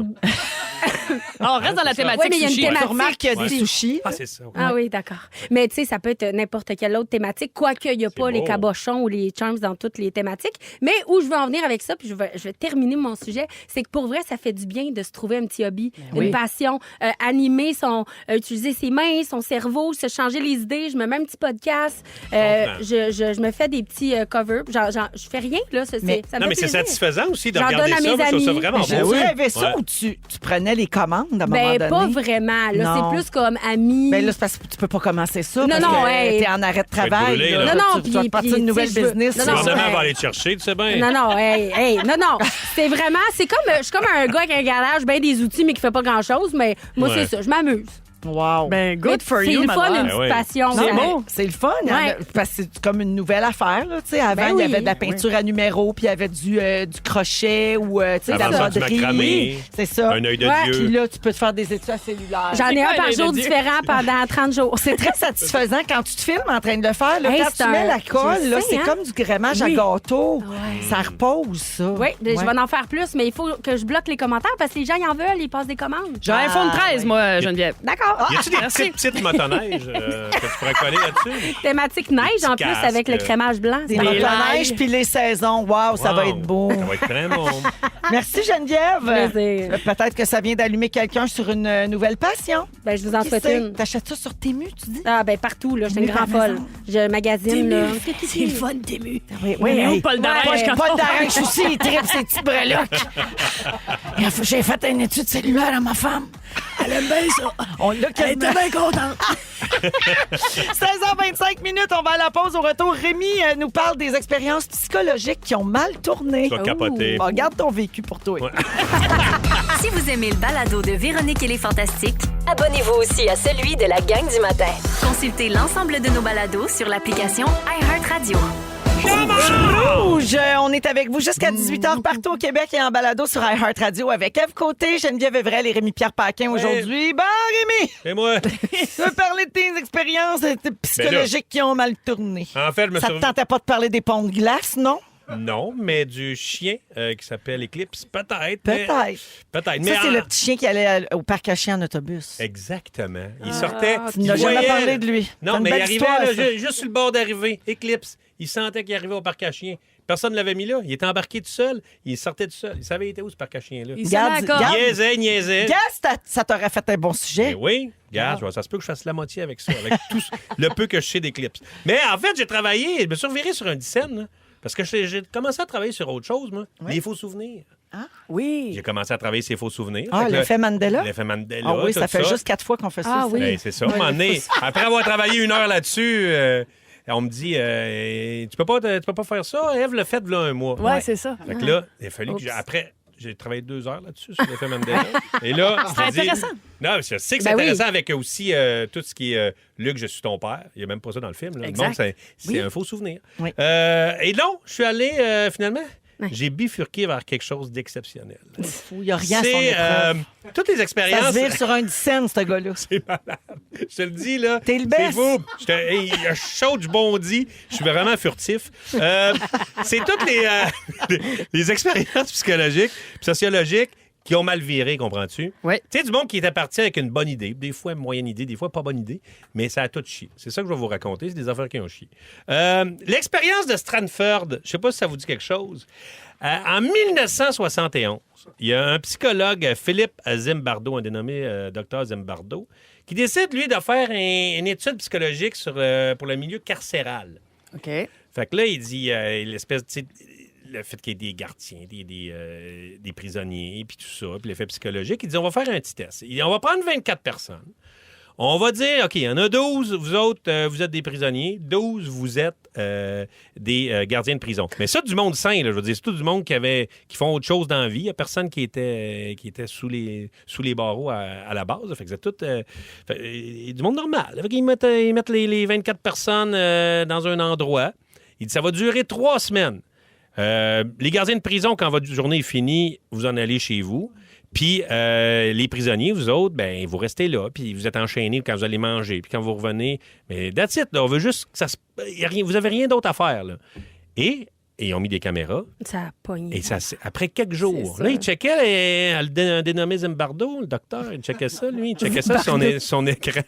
On reste dans la thématique Oui, mais il y a une sushi. thématique. Tu remarques qu'il y a des Ouais. sushis. Ah, c'est ça. Ah oui, d'accord. Mais tu sais, ça peut être n'importe quelle autre thématique, quoique il n'y a pas les beau. cabochons ou les charms dans toutes les thématiques. Mais où je veux en venir avec ça, puis je vais terminer mon sujet, c'est que pour vrai, ça fait du bien de se trouver un petit hobby, une passion, animer utiliser ses mains, son cerveau, se changer les idées. Je me mets un petit podcast, je me fais des petits covers. Je fais rien, là. Ça me Non, fait mais c'est plaisir. satisfaisant aussi de J'en regarder donne à ça. mes Moi, je trouve ça amis. vraiment Mais beau. vous avez ça Ouais. ou tu prenais les commandes à un moment Ben, donné? pas vraiment. Là, Non. c'est plus comme ami. Ben là, c'est parce que tu peux pas commencer ça. Non, parce non, que hey. t'es en arrêt de vas être travail. brûlé, là. là. Non, non, tu vas puis- partir puis, une nouvelle tu sais, je veux- business. Non, là. non, Le gouvernement ouais. va aller te chercher, tu sais bien. Non, non, non. C'est vraiment, je suis comme un gars avec un garage, ben des outils, mais qui fait pas grand-chose, mais moi, Ouais. c'est ça, je m'amuse. Wow. Ben, good for C'est you, le fun, madame. une Ben oui. petite passion. Non, ça. mais c'est le fun. Ouais. Parce que c'est comme une nouvelle affaire. Là, tu sais. Avant, Ben il y avait oui. de la peinture à numéro, puis il y avait du crochet ou tu sais, de la Avant ça, du broderie. macramé. C'est ça. Un œil de Ouais. Dieu. Puis là, tu peux te faire des études à cellulaire. J'en ai quoi, un par l'œil de jour Dieu? différent pendant 30 jours. C'est très satisfaisant quand tu te filmes en train de le faire. Là, Hey, quand c'est tu mets un- la colle, je là, sais, c'est hein? comme du grémage à Oui. gâteau. Ça repose, ça. Oui, je Ouais. vais en faire plus, mais il faut que je bloque les commentaires parce que les gens, ils en veulent, ils passent des commandes. J'ai un iPhone 13, ouais. moi, Geneviève. D'accord. Y a-tu des petites motoneiges que tu pourrais coller là-dessus? Thématique neige, en plus, casque. avec le crémage blanc. Des Ça va être motoneiges live. puis les saisons. Wow, ça va Wow. être beau. Ça va être très bon. Merci Geneviève. Plaisir. Peut-être que ça vient d'allumer quelqu'un sur une nouvelle passion. Ben, je vous en Qui souhaite sait? une. T'achètes ça sur Temu, tu dis? Ah, ben, partout, là. Je suis une Tému grande par folle. maison. Je magasine, là. C'est le fun, Temu. Oui, Mais hey. où Paul Darèche Ouais. quand Paul on- Darèche aussi, il tripe ses petits breloques. J'ai fait une étude cellulaire à ma femme. Elle aime bien ça. On l'a quasiment. Elle était bien contente. 16h25 minutes, on va à la pause. Au retour, Rémi nous parle des expériences psychologiques qui ont mal tourné. Tu vas capoter. Bon, garde ton vécu pour toi. Ouais. Si vous aimez le balado de Véronique et les Fantastiques, Abonnez-vous aussi à celui de la gang du matin. consultez l'ensemble de nos balados sur l'application iHeartRadio. Rouge, on est avec vous jusqu'à 18h partout au Québec et en balado sur iHeartRadio avec Ève Côté, Geneviève Evrel et Rémi-Pierre Paquin aujourd'hui. Bon, Rémi, Et moi, tu veux parler de tes expériences psychologiques qui ont mal tourné. en fait, je me Ça suis te tentait pas de parler des ponts de glace, non? Non, mais du chien qui s'appelle Eclipse, peut-être. mais- Peut-être. Peut-être. Ça, c'est le petit chien qui allait au parc à chiens en autobus. Exactement. Il sortait. Tu n'as il jamais voyait- parlé de lui. Non, C'est une mais il belle arrivait histoire, là, ça. juste sur le bord d'arrivée. Eclipse. Il sentait qu'il arrivait au parc à chiens. Personne ne l'avait mis là. Il était embarqué tout seul. Il sortait tout seul. Il savait il était où ce parc à chiens-là. Il Garde- s'en accorde. garde- Niaisait. Gaz, ça t'aurait fait un bon sujet. Ben oui, regarde, ça se peut que je fasse la moitié avec ça, avec tout le peu que je sais d'Eclipse. Mais en fait, j'ai travaillé, je me suis reviré sur un dixaine, là, parce que j'ai commencé à travailler sur autre chose, moi. Les faux souvenirs. Oui. J'ai commencé à travailler ces faux souvenirs. Ah, Fait que l'effet Mandela? L'effet Mandela. Ah oui, tout ça fait juste 4 fois qu'on fait ça. Ah oui. Ben, c'est ça. À un moment donné, après avoir travaillé 1 heure là-dessus, on me dit tu peux pas faire ça. Ève l'a fait là un mois. Ouais, c'est ça. Fait que là, il a fallu que après. J'ai travaillé 2 heures là-dessus sur l'effet Mandela. Et là, C'est intéressant. Non, je sais que c'est Ben oui. intéressant avec aussi tout ce qui est Luc, je suis ton père. Il n'y a même pas ça dans le film. Là. Le Exact. monde, c'est un faux souvenir. Oui. Et non, je suis allé finalement. J'ai bifurqué vers quelque chose d'exceptionnel. Il n'y a rien à son C'est épreuve. toutes les Ça expériences. se vire sur un dixaine, ce gars-là. C'est malade. Je te le dis, là. T'es le C'est best. fou. Il y a chaud, je bondis. Je suis vraiment furtif. C'est toutes les expériences psychologiques et sociologiques qui ont mal viré, comprends-tu? Oui. Tu sais, du monde qui était parti avec une bonne idée, des fois moyenne idée, des fois pas bonne idée, mais ça a tout chié. C'est ça que je vais vous raconter, c'est des affaires qui ont chié. L'expérience de Stranford, je sais pas si ça vous dit quelque chose. En 1971, il y a un psychologue, Philippe Zimbardo, un dénommé docteur Zimbardo, qui décide, lui, de faire une étude psychologique pour le milieu carcéral. OK. Fait que là, il dit, l'espèce, tu sais, le fait qu'il y ait des gardiens, des prisonniers, puis tout ça, puis l'effet psychologique, il dit, on va faire un petit test. On va prendre 24 personnes. On va dire, OK, il y en a 12, vous autres, vous êtes des prisonniers. 12, vous êtes des gardiens de prison. Mais ça, du monde sain, là, je veux dire, c'est tout du monde qui font autre chose dans la vie. Il n'y a personne qui était sous les barreaux à la base. Fait que vous êtes tous du monde normal. Fait qu'ils mettent les 24 personnes dans un endroit. Il dit, ça va durer 3 semaines. Les gardiens de prison, quand votre journée est finie, vous en allez chez vous. Puis les prisonniers, vous autres, ben vous restez là, puis vous êtes enchaînés quand vous allez manger, puis quand vous revenez. Mais that's it, là, on veut juste que ça se... Vous n'avez rien d'autre à faire, là. Et ils ont mis des caméras. Ça a pogné. Et ça, après quelques jours, là, il checkait un dénommé Zimbardo, le docteur, il checkait ça, lui. Il checkait ça sur son écran,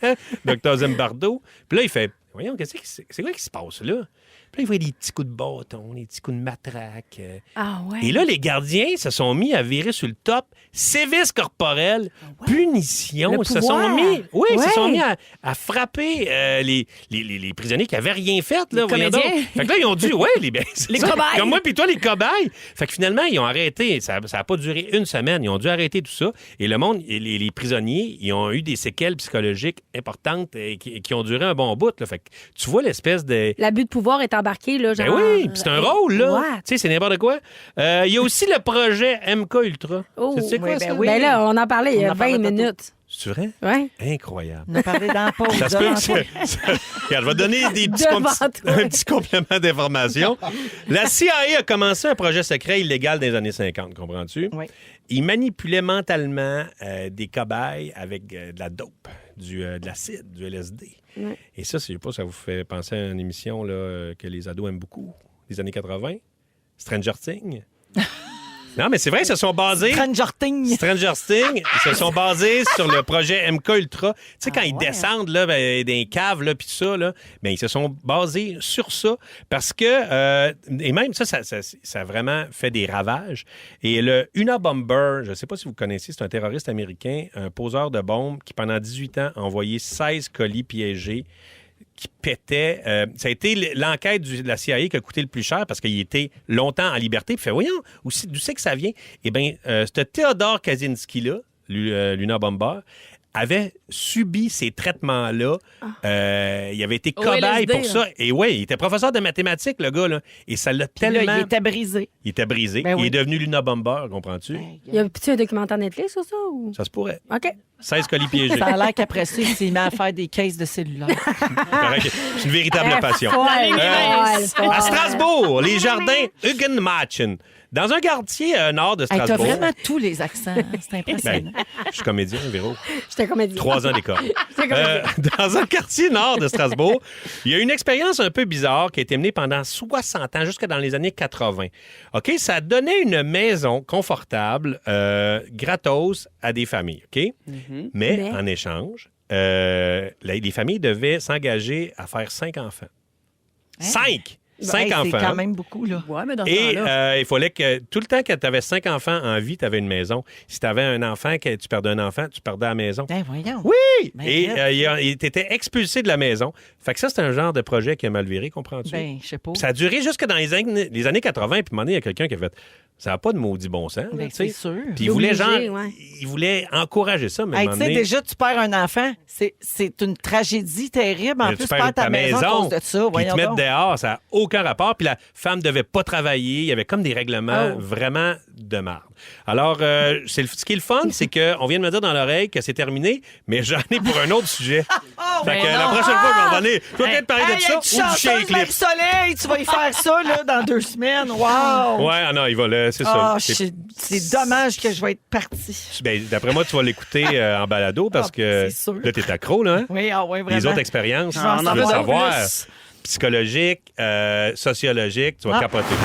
docteur Zimbardo. Puis là, il fait, voyons, c'est quoi qui se passe, là? Puis là, il voyait des petits coups de bâton, des petits coups de matraque. Ah ouais. Et là, les gardiens se sont mis à virer sur le top. Sévices corporels, punition. Le Ils se sont mis, Ouais. se sont mis à frapper les prisonniers qui n'avaient rien fait. Là, voyons donc. comédiens. Fait que là, ils ont dit, les cobayes. Comme moi puis toi, les cobayes. Fait que finalement, ils ont arrêté. Ça n'a pas duré une semaine. Ils ont dû arrêter tout ça. Et le monde, les prisonniers, ils ont eu des séquelles psychologiques importantes et qui ont duré un bon bout. Là. Fait que tu vois l'espèce de... L'abus de pouvoir est embarqué, là, genre... Ben oui, puis c'est un rôle, là. Ouais. Tu sais, c'est n'importe quoi. Il y a aussi le projet MK Ultra. Oh, C'est quoi, oui, ça? oui. Ben là, on en parlait il y On a en parlait 20 tantôt. minutes. C'est vrai? Ouais. Incroyable. On a parlé dans la pause. Ça se peut devant que toi. Regarde, je vais donner des petits Devant toi. un petit complément d'information. La CIA a commencé un projet secret illégal dans les années 50, comprends-tu? Oui. Ils manipulaient mentalement des cobayes avec de la dope, de l'acide, du LSD. Ouais. Et ça, je sais pas, ça vous fait penser à une émission là, que les ados aiment beaucoup, des années 80, Stranger Things. Non, mais c'est vrai, ils se sont basés... Stranger Things. Stranger Things, ils se sont basés sur le projet MK Ultra. Tu sais, quand ils descendent là, dans les caves, là, puis tout ça, là, ben, ils se sont basés sur ça parce que, et même ça a vraiment fait des ravages. Et le Unabomber, je ne sais pas si vous connaissez, c'est un terroriste américain, un poseur de bombes qui, pendant 18 ans, a envoyé 16 colis piégés qui pétait. Ça a été l'enquête de la CIA qui a coûté le plus cher parce qu'il était longtemps en liberté. Puis fait, voyons, d'où c'est que ça vient? Eh bien, ce Theodore Kaczynski-là, l'Unabomber, avait subi ces traitements-là. Il avait été cobaye LSD, pour ça. Et oui, il était professeur de mathématiques, le gars, là. Et ça l'a Puis là, tellement... il était brisé. Il était brisé. Ben oui. Il est devenu l'Unabomber, comprends-tu? Y a-tu un documentaire Netflix sur ça? Ou... Ça se pourrait. OK. 16 colis piégés. Ça a l'air qu'après ça, il s'est mis à faire des caisses de cellulaire. C'est une véritable passion. À Strasbourg, les jardins Hugenmachen. Dans un quartier nord de Hey, t'as Strasbourg. vraiment tous les accents. C'est impressionnant. Ben, je suis comédien, Véro. J'étais comédien. 3 ans d'école. Dans un quartier nord de Strasbourg, il y a une expérience un peu bizarre qui a été menée pendant 60 ans, jusque dans les années 80. OK? Ça donnait une maison confortable, gratos, à des familles. OK? Mais en échange, les familles devaient s'engager à faire 5 enfants. 5! 5 Hey, enfants. C'est quand même beaucoup, là. Ouais, mais dans ce Et temps-là... il fallait que tout le temps que tu avais 5 enfants en vie, tu avais une maison. Si tu avais un enfant, que tu perdais un enfant, tu perdais la maison. Ben voyons. Oui! Ben, Et tu étais expulsé de la maison. Fait que ça, c'est un genre de projet qui a mal viré, comprends-tu? Ben, je sais pas. Puis ça a duré jusque dans les années 80. Puis à un moment donné, il y a quelqu'un qui a fait ça n'a pas de maudit bon sens. Ben, tu sais. c'est sûr. Puis il voulait, Obligé, ouais. il voulait encourager ça, mais à un Hey, moment tu sais, donné, déjà, tu perds un enfant. C'est une tragédie terrible. En tu plus, tu perds perds ta maison à cause de ça. puis ils Voyons te mettent donc. dehors, ça n'a aucun rapport. Puis la femme devait pas travailler. Il y avait comme des règlements Oh. vraiment de marde. Alors, ce qui est le fun, c'est qu'on vient de me dire dans l'oreille que c'est terminé, mais j'en ai pour un autre sujet. Fait que la prochaine fois, je vais en donner. Tu vas peut-être parler Hey, de ça une ou du chien chanteuse clip. Marie-Soleil, tu vas y faire ça là, dans 2 semaines. Wow! Ouais, non, il va là, c'est Ah, ça. c'est dommage que je vais être partie. Ben, d'après moi, tu vas l'écouter en balado parce que c'est sûr. là, t'es accro, là. Hein? Oui, ah ouais, vraiment. Les autres expériences, Je vais en tu veux savoir savoir. plus. Psychologique, sociologique, tu vas Ah. capoter.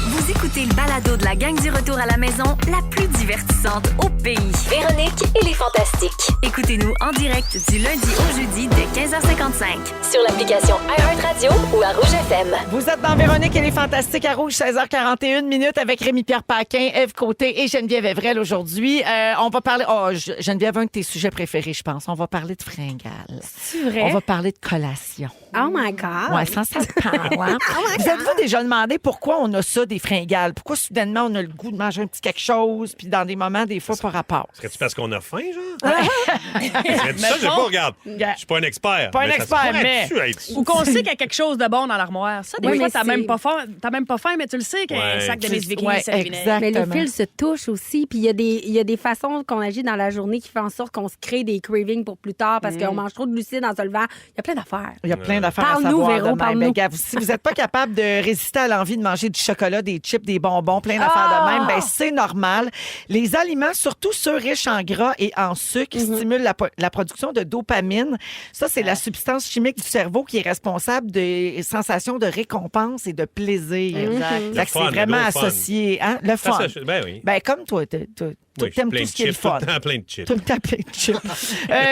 Vous écoutez le balado de la gang du retour à la maison, la plus divertissante au pays. Véronique et les Fantastiques. Écoutez-nous en direct du lundi au jeudi dès 15h55. Sur l'application iHeartRadio ou à Rouge FM. Vous êtes dans Véronique et les Fantastiques à Rouge, 16h41 minutes avec Rémi-Pierre Paquin, Ève Côté et Geneviève Evrel aujourd'hui. On va parler... Oh, Geneviève, un de tes sujets préférés, je pense. On va parler de fringales. C'est vrai? On va parler de collation. Oh my God! Ouais, ça se parle. Hein? Vous êtes-vous déjà demandé pourquoi on a ça, des fringales? fringales? Pourquoi soudainement on a le goût de manger un petit quelque chose, puis dans des moments, des fois, pas rapport? Serait-tu parce qu'on a faim, genre? Serait-tu ça? Je sais pas, regarde. Je suis pas un expert. Pas un ça se expert, pourrait-tu mais- être ça? Ou qu'on sait qu'il y a quelque chose de bon dans l'armoire. Ça, des Oui, fois, mais t'as c'est- même pas faim, mais tu le sais qu'il y a un Ouais. sac de Miss Vicky, Ouais, c'est le vinaigre. exactement. Mais les fils se touchent aussi. Puis il y a des façons qu'on agit dans la journée qui font en sorte qu'on se crée des cravings pour plus tard parce qu'on mange trop de glucides en se levant. Il y a plein d'affaires. Il y a plein d'affaires à Parle-nous, savoir Véro, demain. parle-nous. Ben, gars, si vous n'êtes pas capable de résister à l'envie de manger du chocolat, des chips, des bonbons, plein d'affaires de même, ben, c'est normal. Les aliments, surtout ceux riches en gras et en sucre, stimulent la production de dopamine. Ça, c'est la substance chimique du cerveau qui est responsable des sensations de récompense et de plaisir. Fait que c'est fun, vraiment le fun. associé. Hein? Le fun. Ben oui. Ben, comme toi, Oui, t'aimes plein tout de ce qui est le chips, tout fun. le temps plein de chips. Tout le temps plein de chips.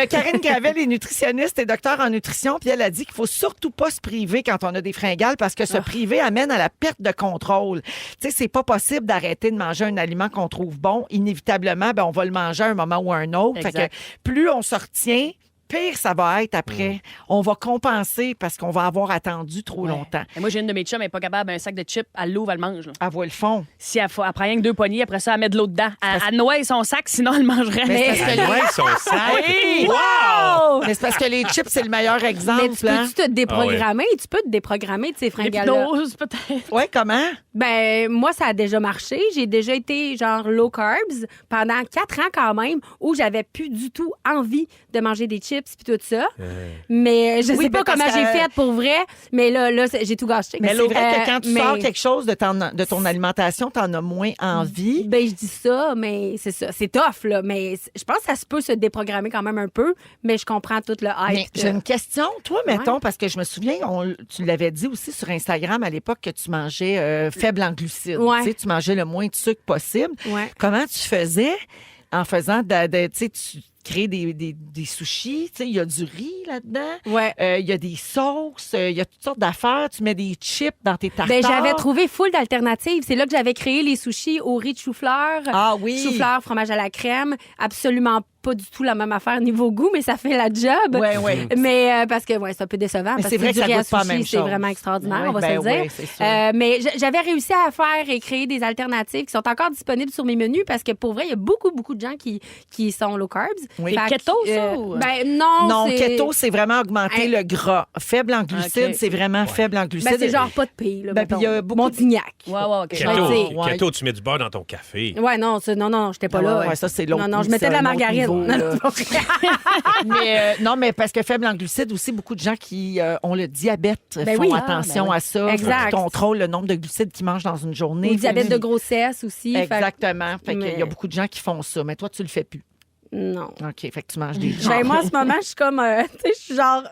Karine Gravel est nutritionniste et docteur en nutrition, puis elle a dit qu'il faut surtout pas se priver quand on a des fringales parce que se priver amène à la perte de contrôle. Tu sais, c'est pas possible d'arrêter de manger un aliment qu'on trouve bon. Inévitablement, ben, on va le manger à un moment ou à un autre. Fait Exact. que plus on se retient, pire ça va être après. On va compenser parce qu'on va avoir attendu trop longtemps. Et moi, j'ai une de mes chums, elle n'est pas capable, un sac de chips, elle l'ouvre, elle le mange. Là. Avoir le fond. Si elle prend rien que 2 poignées, après ça, elle met de l'eau dedans. Elle noie son sac, sinon elle le mangerait. Mais c'est parce que Ah ouais, son sac. Hey! Wow! Mais c'est parce que les chips, c'est le meilleur Mais exemple. tu peux-tu te déprogrammer? Tu peux te déprogrammer de ces fringales-là. L'hypnose, peut-être. Ouais, comment? Ben, moi, ça a déjà marché. J'ai déjà été genre low carbs pendant 4 ans quand même où j'avais plus du tout envie de manger des chips puis tout ça. Mais je sais Oui, pas mais parce comment j'ai que- fait pour vrai, mais là j'ai tout gâché. Mais c'est vrai que quand tu mais- sors quelque chose de ton alimentation, t'en as moins envie. Ben, je dis ça, mais c'est ça. C'est tough, là. Mais je pense que ça se peut se déprogrammer quand même un peu, mais je comprends tout le Mais hype. j'ai une question. Toi, mettons, parce que je me souviens, tu l'avais dit aussi sur Instagram à l'époque que tu mangeais faible en glucides. Ouais. Tu sais, tu mangeais le moins de sucre possible. Ouais. Comment tu faisais en faisant tu sais, tu crées des sushis, tu sais, il y a du riz là-dedans. Ouais. Il y a des sauces, il y a toutes sortes d'affaires. Tu mets des chips dans tes tartares. Ben, j'avais trouvé full d'alternatives. C'est là que j'avais créé les sushis au riz de chou-fleur. Ah oui. Chou-fleur, fromage à la crème. Absolument pas du tout la même affaire niveau goût, mais ça fait la job. Ouais, ouais. Mais parce que, ouais, c'est un peu décevant. Mais parce c'est vrai du que ça riz à goûte pas la sushi, même c'est chose. vraiment extraordinaire, Ouais, on va ben se le dire. ouais, c'est sûr. Mais j'avais réussi à faire et créer des alternatives qui sont encore disponibles sur mes menus parce que pour vrai, il y a beaucoup, beaucoup de gens qui sont low carbs. Oui. Fait que, Keto, ça, ou? Ben non, Non, c'est... keto, c'est vraiment augmenter Hein? le gras. Faible en glucides, OK. c'est vraiment faible en glucides. Ben, c'est genre pas de pays, là, Ben, puis il y a mettons. beaucoup de- Montignac. Ouais, OK. Keto, Ouais. keto, tu mets du beurre dans ton café. Ouais, non, non, j'étais pas Ah là. ouais, ouais, ça, c'est l'autre. Non, je mettais de la c'est un autre margarine. niveau, Non, là. non, c'est pas vrai. Non, mais parce que faible en glucides aussi, beaucoup de gens qui ont le diabète Ben font oui. attention à ça. Exact. Ils contrôlent le nombre de glucides qu'ils mangent dans une journée. Ou diabète de Faut- grossesse aussi. Fait que- Exactement. Fait qu'il y a Mais- beaucoup de gens qui font ça. Mais toi, tu le fais plus. Non. OK. Fait que tu manges des Ben, moi, en ce moment, je suis comme... tu sais, je suis genre...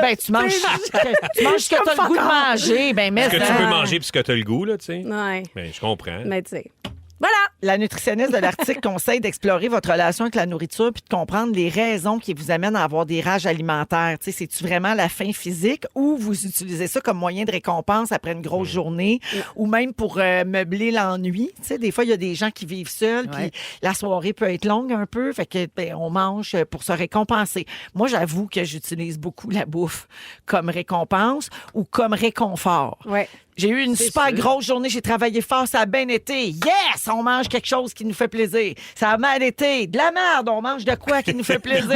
Ben, tu manges ce que tu as le goût de manger. Ben, mais Ce que tu ça- peux manger puis ce que tu as le goût, là, tu sais. Ouais. Ben, je comprends. Mais tu sais... Voilà! La nutritionniste de l'article conseille d'explorer votre relation avec la nourriture puis de comprendre les raisons qui vous amènent à avoir des rages alimentaires. Tu sais, c'est-tu vraiment la faim physique ou vous utilisez ça comme moyen de récompense après une grosse journée ou même pour meubler l'ennui? Tu sais, des fois, il y a des gens qui vivent seuls puis la soirée peut être longue un peu, fait que ben, on mange pour se récompenser. Moi, j'avoue que j'utilise beaucoup la bouffe comme récompense ou comme réconfort. Ouais. J'ai eu une super grosse journée, j'ai travaillé fort, ça a bien été. Yes! On mange quelque chose qui nous fait plaisir. Ça a mal été. De la merde, on mange de quoi qui nous fait plaisir.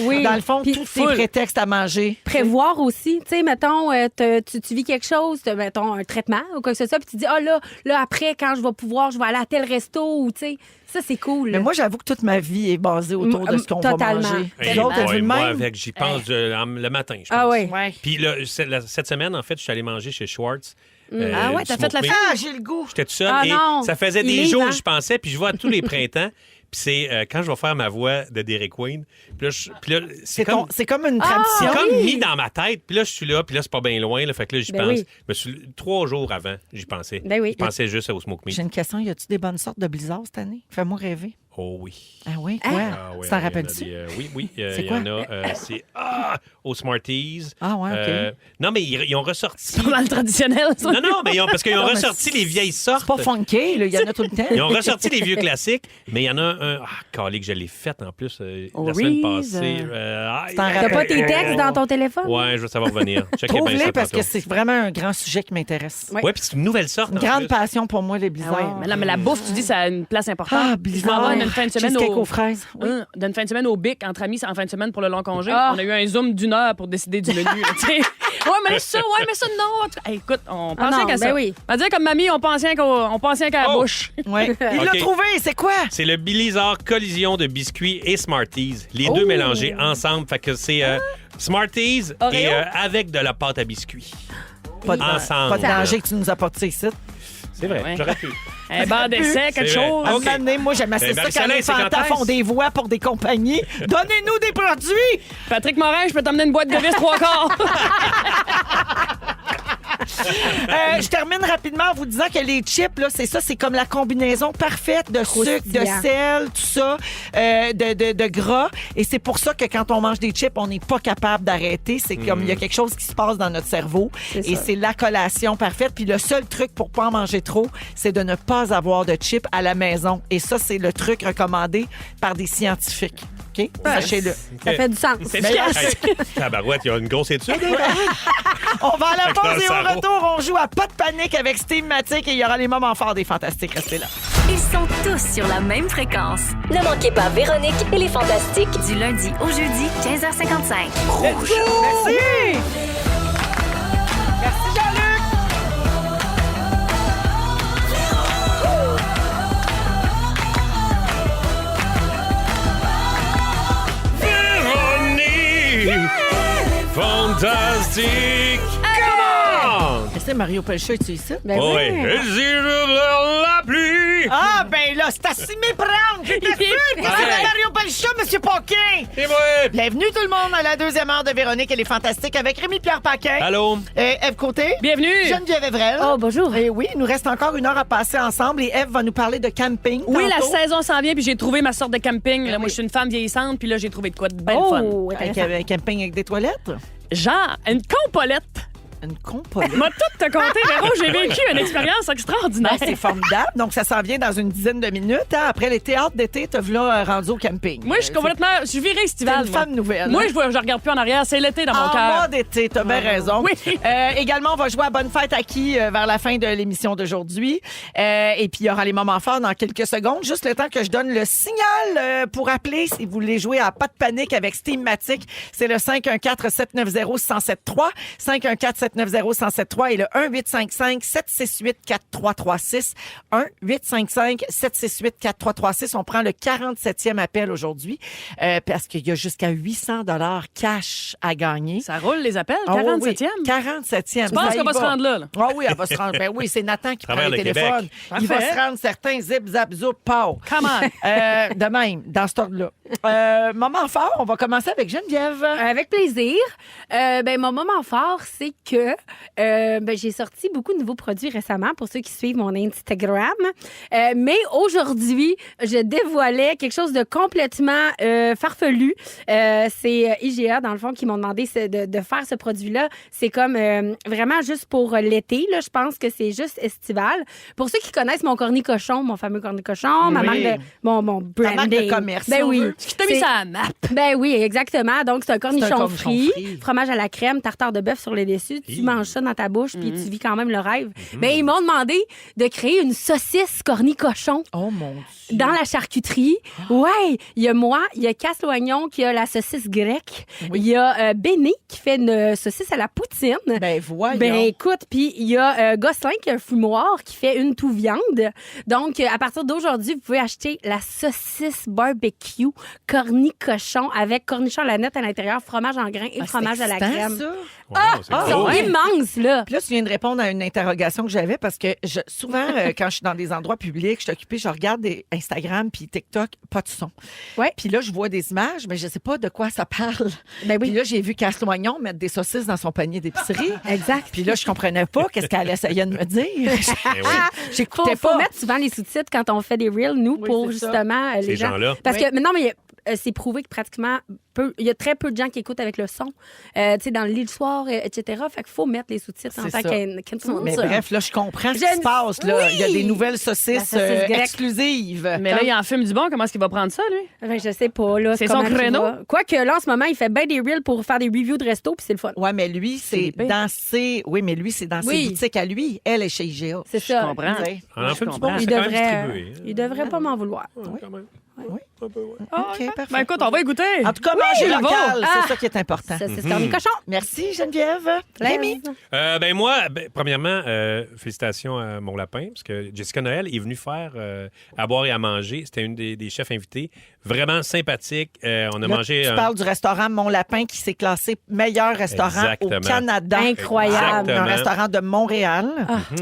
oui. Dans le fond, Puis tous ces full. prétextes à manger. Prévoir aussi. Tu sais, mettons, tu vis quelque chose, mettons, un traitement ou quoi que ce soit, puis tu dis, ah là, après, quand je vais pouvoir, je vais aller à tel resto ou, tu sais, ça, c'est cool. Mais moi, j'avoue que toute ma vie est basée autour de ce qu'on va Totalement. manger. Hey, Vous autres, ouais, avez le moi, même? avec, j'y pense le matin, je pense. Ah oui. Ouais. Puis là, cette semaine, en fait, je suis allé manger chez Schwartz. Ah ouais, t'as fait la fête? Ah, j'ai le goût. J'étais tout seul Ah et non, ça faisait il des est jours vent. que je pensais, puis je vois tous les printemps. Puis c'est quand je vais faire ma voix de Derek Queen. Puis là, C'est comme une Ah, c'est tradition. comme mis dans ma tête. Puis là, je suis là, puis là, c'est pas bien loin. Là, fait que là, j'y Ben pense. oui. Je me suis 3 jours avant, j'y pensais. Ben oui. Je pensais juste au smoke meat. J'ai une question. Y a-tu des bonnes sortes de blizzards cette année? Fais-moi rêver. Oh oui. Ah oui, quoi? Ah ouais, Tu t'en il y en a rappelles-tu? Oui. C'est Il y quoi? en a. C'est aux Smarties. Ah ouais, OK. Non, mais ils ont ressorti. Pas mal traditionnel, ça. Non, mais parce qu'ils ont Non, mais ressorti les vieilles sortes. C'est pas funky, là, il y en a tout le temps. Ils ont ressorti les vieux classiques, mais il y en a un. Calé que je l'ai fait en plus la Oreos, semaine passée. Tu t'en T'as pas tes textes dans ton téléphone? Ouais, je veux savoir revenir. Checkez bien Trouve-les ça parce que tantôt. c'est vraiment un grand sujet qui m'intéresse. Ouais. Ouais, puis c'est une nouvelle sorte. Une en grande plus. passion pour moi, les Ah blizzards. ouais, mais, là, mais la bouffe, tu dis, ça a une place importante. Ah, Je blizzard. m'en vais d'une fin de semaine Cheesecake au... aux fraises. Oui. D'une fin de semaine au Bic, entre amis, en fin de semaine pour le long congé. Ah. On a eu un Zoom d'1 heure pour décider du menu. là, tu sais. mais ça, non. En tout cas, hey, écoute, on pensait non, qu'à ça. ben oui. On va dire comme mamie, on pensait qu'à la Oh. bouche. Ouais. Il l'a OK. trouvé, c'est quoi? C'est le Blizzard collision de biscuits et Smarties. Les deux mélangés ensemble. Fait que c'est Smarties Oreo? et avec de la pâte à biscuits. Pas de, Ensemble. pas de danger que tu nous apportes ça ici. C'est vrai, Ouais. j'aurais pu. Un bar d'essai, quelque C'est vrai. chose. À un OK. moment donné, moi, j'aime assez ça quand Marie-Soleil, les c'est quand fantas est-ce? font des voix pour des compagnies. Donnez-nous des produits! Patrick Morin, je peux t'emmener une boîte de vis 3/4. Je termine rapidement en vous disant que les chips, là, c'est ça, c'est comme la combinaison parfaite de sucre, de Croustillant. sel, tout ça, de gras. Et c'est pour ça que quand on mange des chips, on n'est pas capable d'arrêter. C'est comme il y a quelque chose qui se passe dans notre cerveau. Et c'est la collation parfaite. Puis le seul truc pour pas en manger trop, c'est de ne pas avoir de chips à la maison. Et ça, c'est le truc recommandé par des scientifiques. OK? Sachez-le. Ça fait du sens. C'est Mais efficace. Hey, tabarouette, il y a une grosse étude. hein? On va à la pause et Dans le au sarreau. retour, on joue à Pas de panique avec Steve Matic et il y aura les moments forts des Fantastiques. Restez là. Ils sont tous sur la même fréquence. Ne manquez pas Véronique et les Fantastiques. Du lundi au jeudi, 15h55. Rouge. Merci! Merci Jean-Luc! Véronique! Fantastique! Come on! C'est Mario Pelcha, tu ici? Ben Oui. oui. Et si je pleure la pluie? Ah, ben là, c'est à s'y méprendre! J'étais sûre que c'était Ouais. Mario Pelcha, Monsieur Paquin! Et moi? Bienvenue tout le monde à la deuxième heure de Véronique et les Fantastiques avec Rémi-Pierre Paquin. Allô? Ève Côté. Bienvenue. Geneviève Evrel. Oh, bonjour. Et oui, il nous reste encore une heure à passer ensemble et Ève va nous parler de camping. Oui, la tantôt. saison s'en vient, puis j'ai trouvé ma sorte de camping. Là, oui. moi, je suis une femme vieillissante, puis là, j'ai trouvé de quoi de belle fun. Oh, Avec intéressant. un camping avec des toilettes? Genre, une compolette. Une compolette. M'a tout te conté, Véro. J'ai vécu une expérience extraordinaire. Ben, c'est formidable. Donc, ça s'en vient dans une dizaine de minutes. Hein. Après les théâtres d'été, te voilà rendu au camping. Moi, je suis complètement. Je suis virée C'est estivale. une moi. femme nouvelle. Moi, hein. je regarde plus en arrière. C'est l'été dans mon En cœur. mode été, t'as bien raison. Oui. Également, on va jouer à Bonne Fête à qui vers la fin de l'émission d'aujourd'hui. Et puis, il y aura les moments forts dans quelques secondes. Juste le temps que je donne le signal pour appeler si vous voulez jouer à Pas de panique avec Steam Matic. C'est le 514-790-1073. 514-790-1073 et le 1-855-768-4336. 1-855-768-4336. On prend le 47e appel aujourd'hui parce qu'il y a jusqu'à 800 $ cash à gagner. Ça roule les appels, Ah oui, 47e. oui. 47e. Tu penses Ça y qu'on va se rendre là? Ah oui, elle va se rendre. Ben oui, c'est Nathan qui prend Travers le le téléphone. Québec. Il va Parfait. se rendre certains zip, zap, zoup, pow. Come on. De même, dans ce ordre-là. Moment fort, on va commencer avec Geneviève. Avec plaisir. Ben, mon moment fort, c'est que j'ai sorti beaucoup de nouveaux produits récemment pour ceux qui suivent mon Instagram. Mais aujourd'hui, je dévoilais quelque chose de complètement farfelu. C'est IGA, dans le fond, qui m'ont demandé de faire ce produit-là. C'est comme vraiment juste pour l'été. Là, je pense que c'est juste estival. Pour ceux qui connaissent mon cornicochon, mon fameux cornicochon, ma Oui. marque de mon Ta marque de branding. commerce, Ben si on oui. veut. Qui t'a mis C'est- ça à la map? Ben oui, exactement. Donc, c'est un cornichon, cornichon frit, frit. fromage à la crème, tartare de bœuf sur le dessus. Tu Hi. manges ça dans ta bouche, puis tu vis quand même le rêve. Ben, ils m'ont demandé de créer une saucisse cornicochon Oh mon Dieu. dans la charcuterie. Ouais, il y a moi, il y a Casse-Loignon qui a la saucisse grecque. Il y a Béné qui fait une saucisse à la poutine. Ben voyons. Ben écoute, puis il y a Gosselin qui a un fumoir qui fait une tout viande. Donc, à partir d'aujourd'hui, vous pouvez acheter la saucisse barbecue cornicochon avec cornichon à la nette à l'intérieur, fromage en grains et Ah, fromage c'est à la excitant, crème. ça. c'est Ils sont cool. immenses, là. Puis là, tu viens de répondre à une interrogation que j'avais parce que souvent, quand je suis dans des endroits publics, je suis occupée, je regarde des Instagram puis TikTok, pas de son. Ouais. Puis là, je vois des images, mais je sais pas de quoi ça parle. Ben oui. Puis là, j'ai vu Casse-Loignon mettre des saucisses dans son panier d'épicerie. Exact. Puis là, je comprenais pas qu'est-ce qu'elle essayait de me dire. Eh oui. J'écoutais Faut pas. mettre souvent les sous-titres quand on fait des reels, nous, Oui, pour c'est ça. justement les Ces gens. gens-là. Parce Oui. que, mais non, mais c'est prouvé que pratiquement, il y a très peu de gens qui écoutent avec le son. Tu sais, dans le lit le soir, etc. Fait qu'il faut mettre les sous-titres en C'est tant ça. qu'influencer. Mais bref, là, je comprends ce qui Je- se passe. Là. Oui! Il y a des nouvelles saucisses La saucisse grecque. exclusives. Mais là, il en fume du bon. Comment est-ce qu'il va prendre ça, lui? Ben, je sais pas, là. C'est comment son qu'il créneau? va. Quoique, là, en ce moment, il fait bien des reels pour faire des reviews de resto, puis c'est le fun. Ouais, mais lui, c'est épais. dans ses. Oui, mais lui, c'est dans ses Oui. boutiques à lui. Elle est chez IGA. C'est ça. Je comprends. Tu sais. En fume du comprends. bon, Il c'est quand même devrait, distribué. il devrait pas m'en vouloir. Quand même. Oui. Un peu, ouais. OK, parfait. Ben écoute, on va écouter. En tout cas, manger bravo. local, Ah. c'est ça qui est important. Ça, c'est Stormy Cochon. Merci, Geneviève. Rémi. Ben moi, premièrement, félicitations à mon lapin, parce que Jessica Noël est venue faire à boire et à manger. C'était une des chefs invités. Vraiment sympathique. On a Là, mangé... tu parles du restaurant Mon Lapin qui s'est classé meilleur restaurant Exactement. au Canada. Incroyable. Un Exactement. restaurant de Montréal.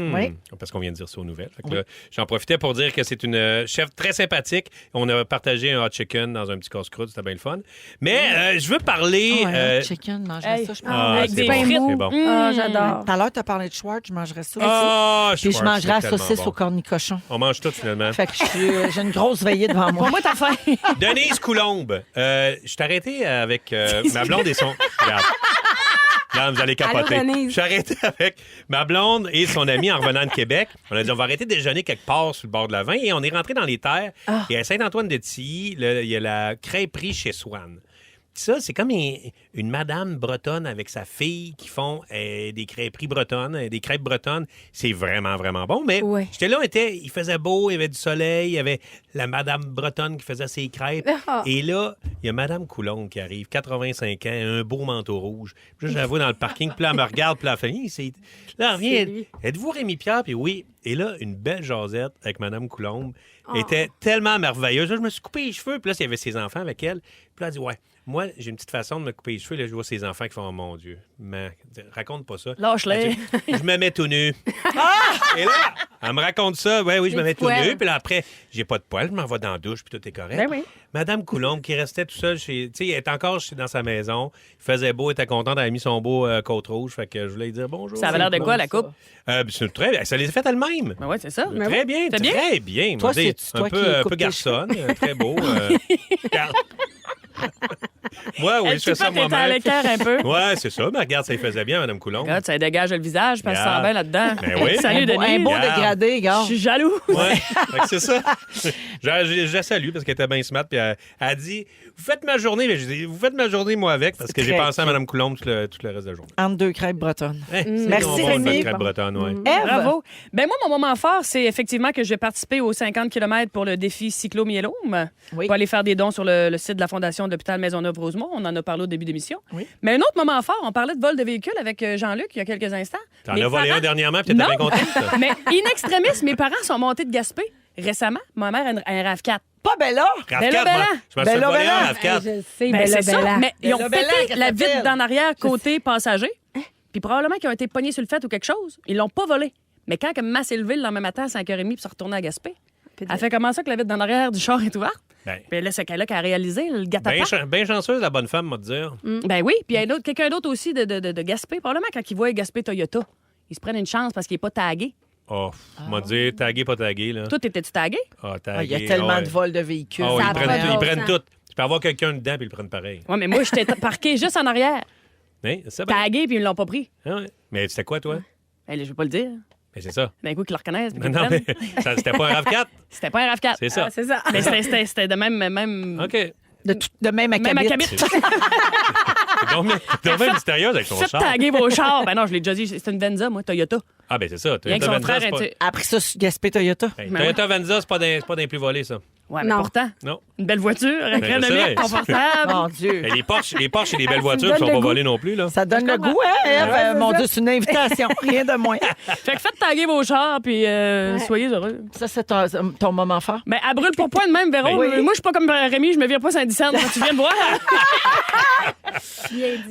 Oui. Parce qu'on vient de dire ça aux nouvelles. Fait que là, j'en profitais pour dire que c'est une chef très sympathique. On a partagé un hot chicken dans un petit casse-croûte. C'était bien le fun. Mais je veux parler... Ouais, chicken, mangerais hey. ça, je pense. Ah, Avec c'est des bon, frites. c'est bon. Ah, j'adore. Tout à l'heure, tu as parlé de Schwartz, je mangerais ça aussi. Ah, Puis je Schwartz, mangerais la c'est tellement saucisse bon. au cornichon. On mange tout, finalement. Fait que j'ai une grosse veillée devant moi. Pour moi, t'as faim. Denise Coulombe. Je suis arrêté avec ma blonde et son... Regarde. Là, vous allez capoter. Allô, Denise. Je suis arrêté avec ma blonde et son ami en revenant de Québec. On a dit, on va arrêter de déjeuner quelque part sur le bord de la 20 et on est rentré dans les terres. Et à Saint-Antoine-de-Tilly, il y a la crêperie chez Swan. Ça, c'est comme une madame bretonne avec sa fille qui font des crêperies bretonnes, des crêpes bretonnes. C'est vraiment, vraiment bon. Mais Ouais. j'étais là, il faisait beau, il y avait du soleil, il y avait la madame bretonne qui faisait ses crêpes. Ah. Et là, il y a madame Coulombe qui arrive, 85 ans, un beau manteau rouge. Puis là, je la vois dans le parking, puis là, elle me regarde, puis là, elle fait, là, elle revient, êtes-vous Rémi Pierre? Puis oui. Et là, une belle jasette avec madame Coulombe était tellement merveilleuse. Là, je me suis coupé les cheveux, puis là, il y avait ses enfants avec elle. Puis là, elle dit, ouais, moi, j'ai une petite façon de me couper les cheveux. Là, je vois ses enfants qui font, oh mon Dieu, mais raconte pas ça. Lâche-les. Elle dit, je me mets tout nu. Et là, elle me raconte ça. Ouais, oui, je me mets tout poils. nu. Puis là, après, j'ai pas de poils, je m'en vais dans la douche, puis tout est correct. Ben oui. Madame Coulombe, qui restait tout seul chez. Tu sais, elle était encore dans sa maison. Il faisait beau, elle était contente, elle a mis son beau côte rouge. Fait que je voulais lui dire bonjour. Ça avait l'air de quoi, la coupe? C'est très, ça les a fait elle-même. Ben ouais, c'est ça. Très bien, C'est bien? très bien. Toi, On va dire, c'est toi un qui peu, coupe tes garçonne, très beau. Regarde. Moi, oui, je fais ça t'es à moi-même. l'écart un peu. Ouais, c'est ça. Mais regarde, ça lui faisait bien, Madame Coulombe. Regarde, ça dégage le visage, parce que ça Regarde. sent bien là-dedans. Ben oui. Salut, Un Denis. beau Regarde. dégradé, gars. Je suis jaloux. Ouais, fait que c'est ça. Je la salue parce qu'elle était bien smart. Puis elle a dit, vous faites ma journée. Mais je dis, vous faites ma journée, moi, avec, parce que j'ai très pensé à cute. Mme Coulombe tout le reste de la journée. Entre deux crêpes bretonnes. C'est Merci, bon, Rémi. une crêpe bretonne, ouais. Ève, Bravo. Ben moi, mon moment fort, c'est effectivement que je vais participer aux 50 km pour le défi cyclo-myélome. Oui. Pour aller faire des dons sur le site de la Fondation de l'hôpital Maisonneuve-Rosemont. On en a parlé au début d'émission. Oui. Mais un autre moment fort, on parlait de vol de véhicule avec Jean-Luc il y a quelques instants. T'en Mes as volé parents- un dernièrement, puis t'étais Non. bien contente. Mais in extremis, mes parents sont montés de Gaspé récemment. Ma mère a un RAV4. pas Bella. RAV4, Bella, moi, Bella. je me suis Bella, volé Bella. un RAV4. Je sais, Ben, c'est ça. Bella. Mais ils ont Bella, Bella, pété qu'elle la s'appelle. vitre d'en arrière côté passager. Puis probablement qu'ils ont été pognés sur le fait ou quelque chose. Ils l'ont pas volé. Mais quand elle m'a élevé le lendemain matin à 5h30 pour se retourner à Gaspé, elle fait comment ça que la vitre d'en arrière du char est ouverte? Ben, Puis là, c'est qu'elle a réalisé le gâteau. bien chanceuse, la bonne femme, m'a dire. Ben oui. Puis il y a un autre- quelqu'un d'autre aussi de Gaspé. Probablement quand ils voient Gaspé Toyota, ils se prennent une chance parce qu'il n'est pas tagué. Oh, m'a dit, tagué, pas tagué, là. Toi, étais-tu tagué? Ah, Ah, tagué. il y a tellement ouais. de vols de véhicules. Ah, ouais, Ça ils a prennent, pas de ils bon prennent sens. tout. Tu peux avoir quelqu'un dedans, puis ils le prennent pareil. Oui, mais moi, j'étais parqué juste en arrière. Hein, c'est ça, ben. Tagué, puis ils ne l'ont pas pris. Ah ouais. Mais c'était quoi, toi? Ben, je vais pas le dire. Mais c'est ça. D'un coup, qu'ils le reconnaissent. puis qu'ils Non, le mais prennent. ça, c'était pas un RAV4. C'était pas un RAV4. C'est ça. Ah, c'est ça. Mais c'était de même... OK. De même Même acabit. acabit. Donc, même mystérieuse avec ton Faites char. taguer vos chars. Ben non, je l'ai déjà dit. C'est une Venza, moi, Toyota. Ah, ben c'est ça. Rien que Toyota son Venza, frère c'est pas... était... Après ça, Gaspé Toyota. Hey, Ben Toyota Venza, c'est pas d'un plus volés, ça. Ouais, mais Non. pourtant, Non. une belle voiture, Ben, je écranomique, sais. confortable. Mon Dieu. Mais les Porsche et les belles me voitures ne donnes sont le pas goût. volées non plus, là. Ça donne le goût, hein, Ève? Ouais, c'est Mon ça. Dieu, c'est une invitation. Rien de moins. Fait que faites taguer vos chars, puis soyez heureux. Ça, c'est ton moment fort. Ben, à brûle pour point de même, Véro. Oui. Moi, je suis pas comme Rémi, je me vire pas Saint-Dicenne quand tu viens me voir.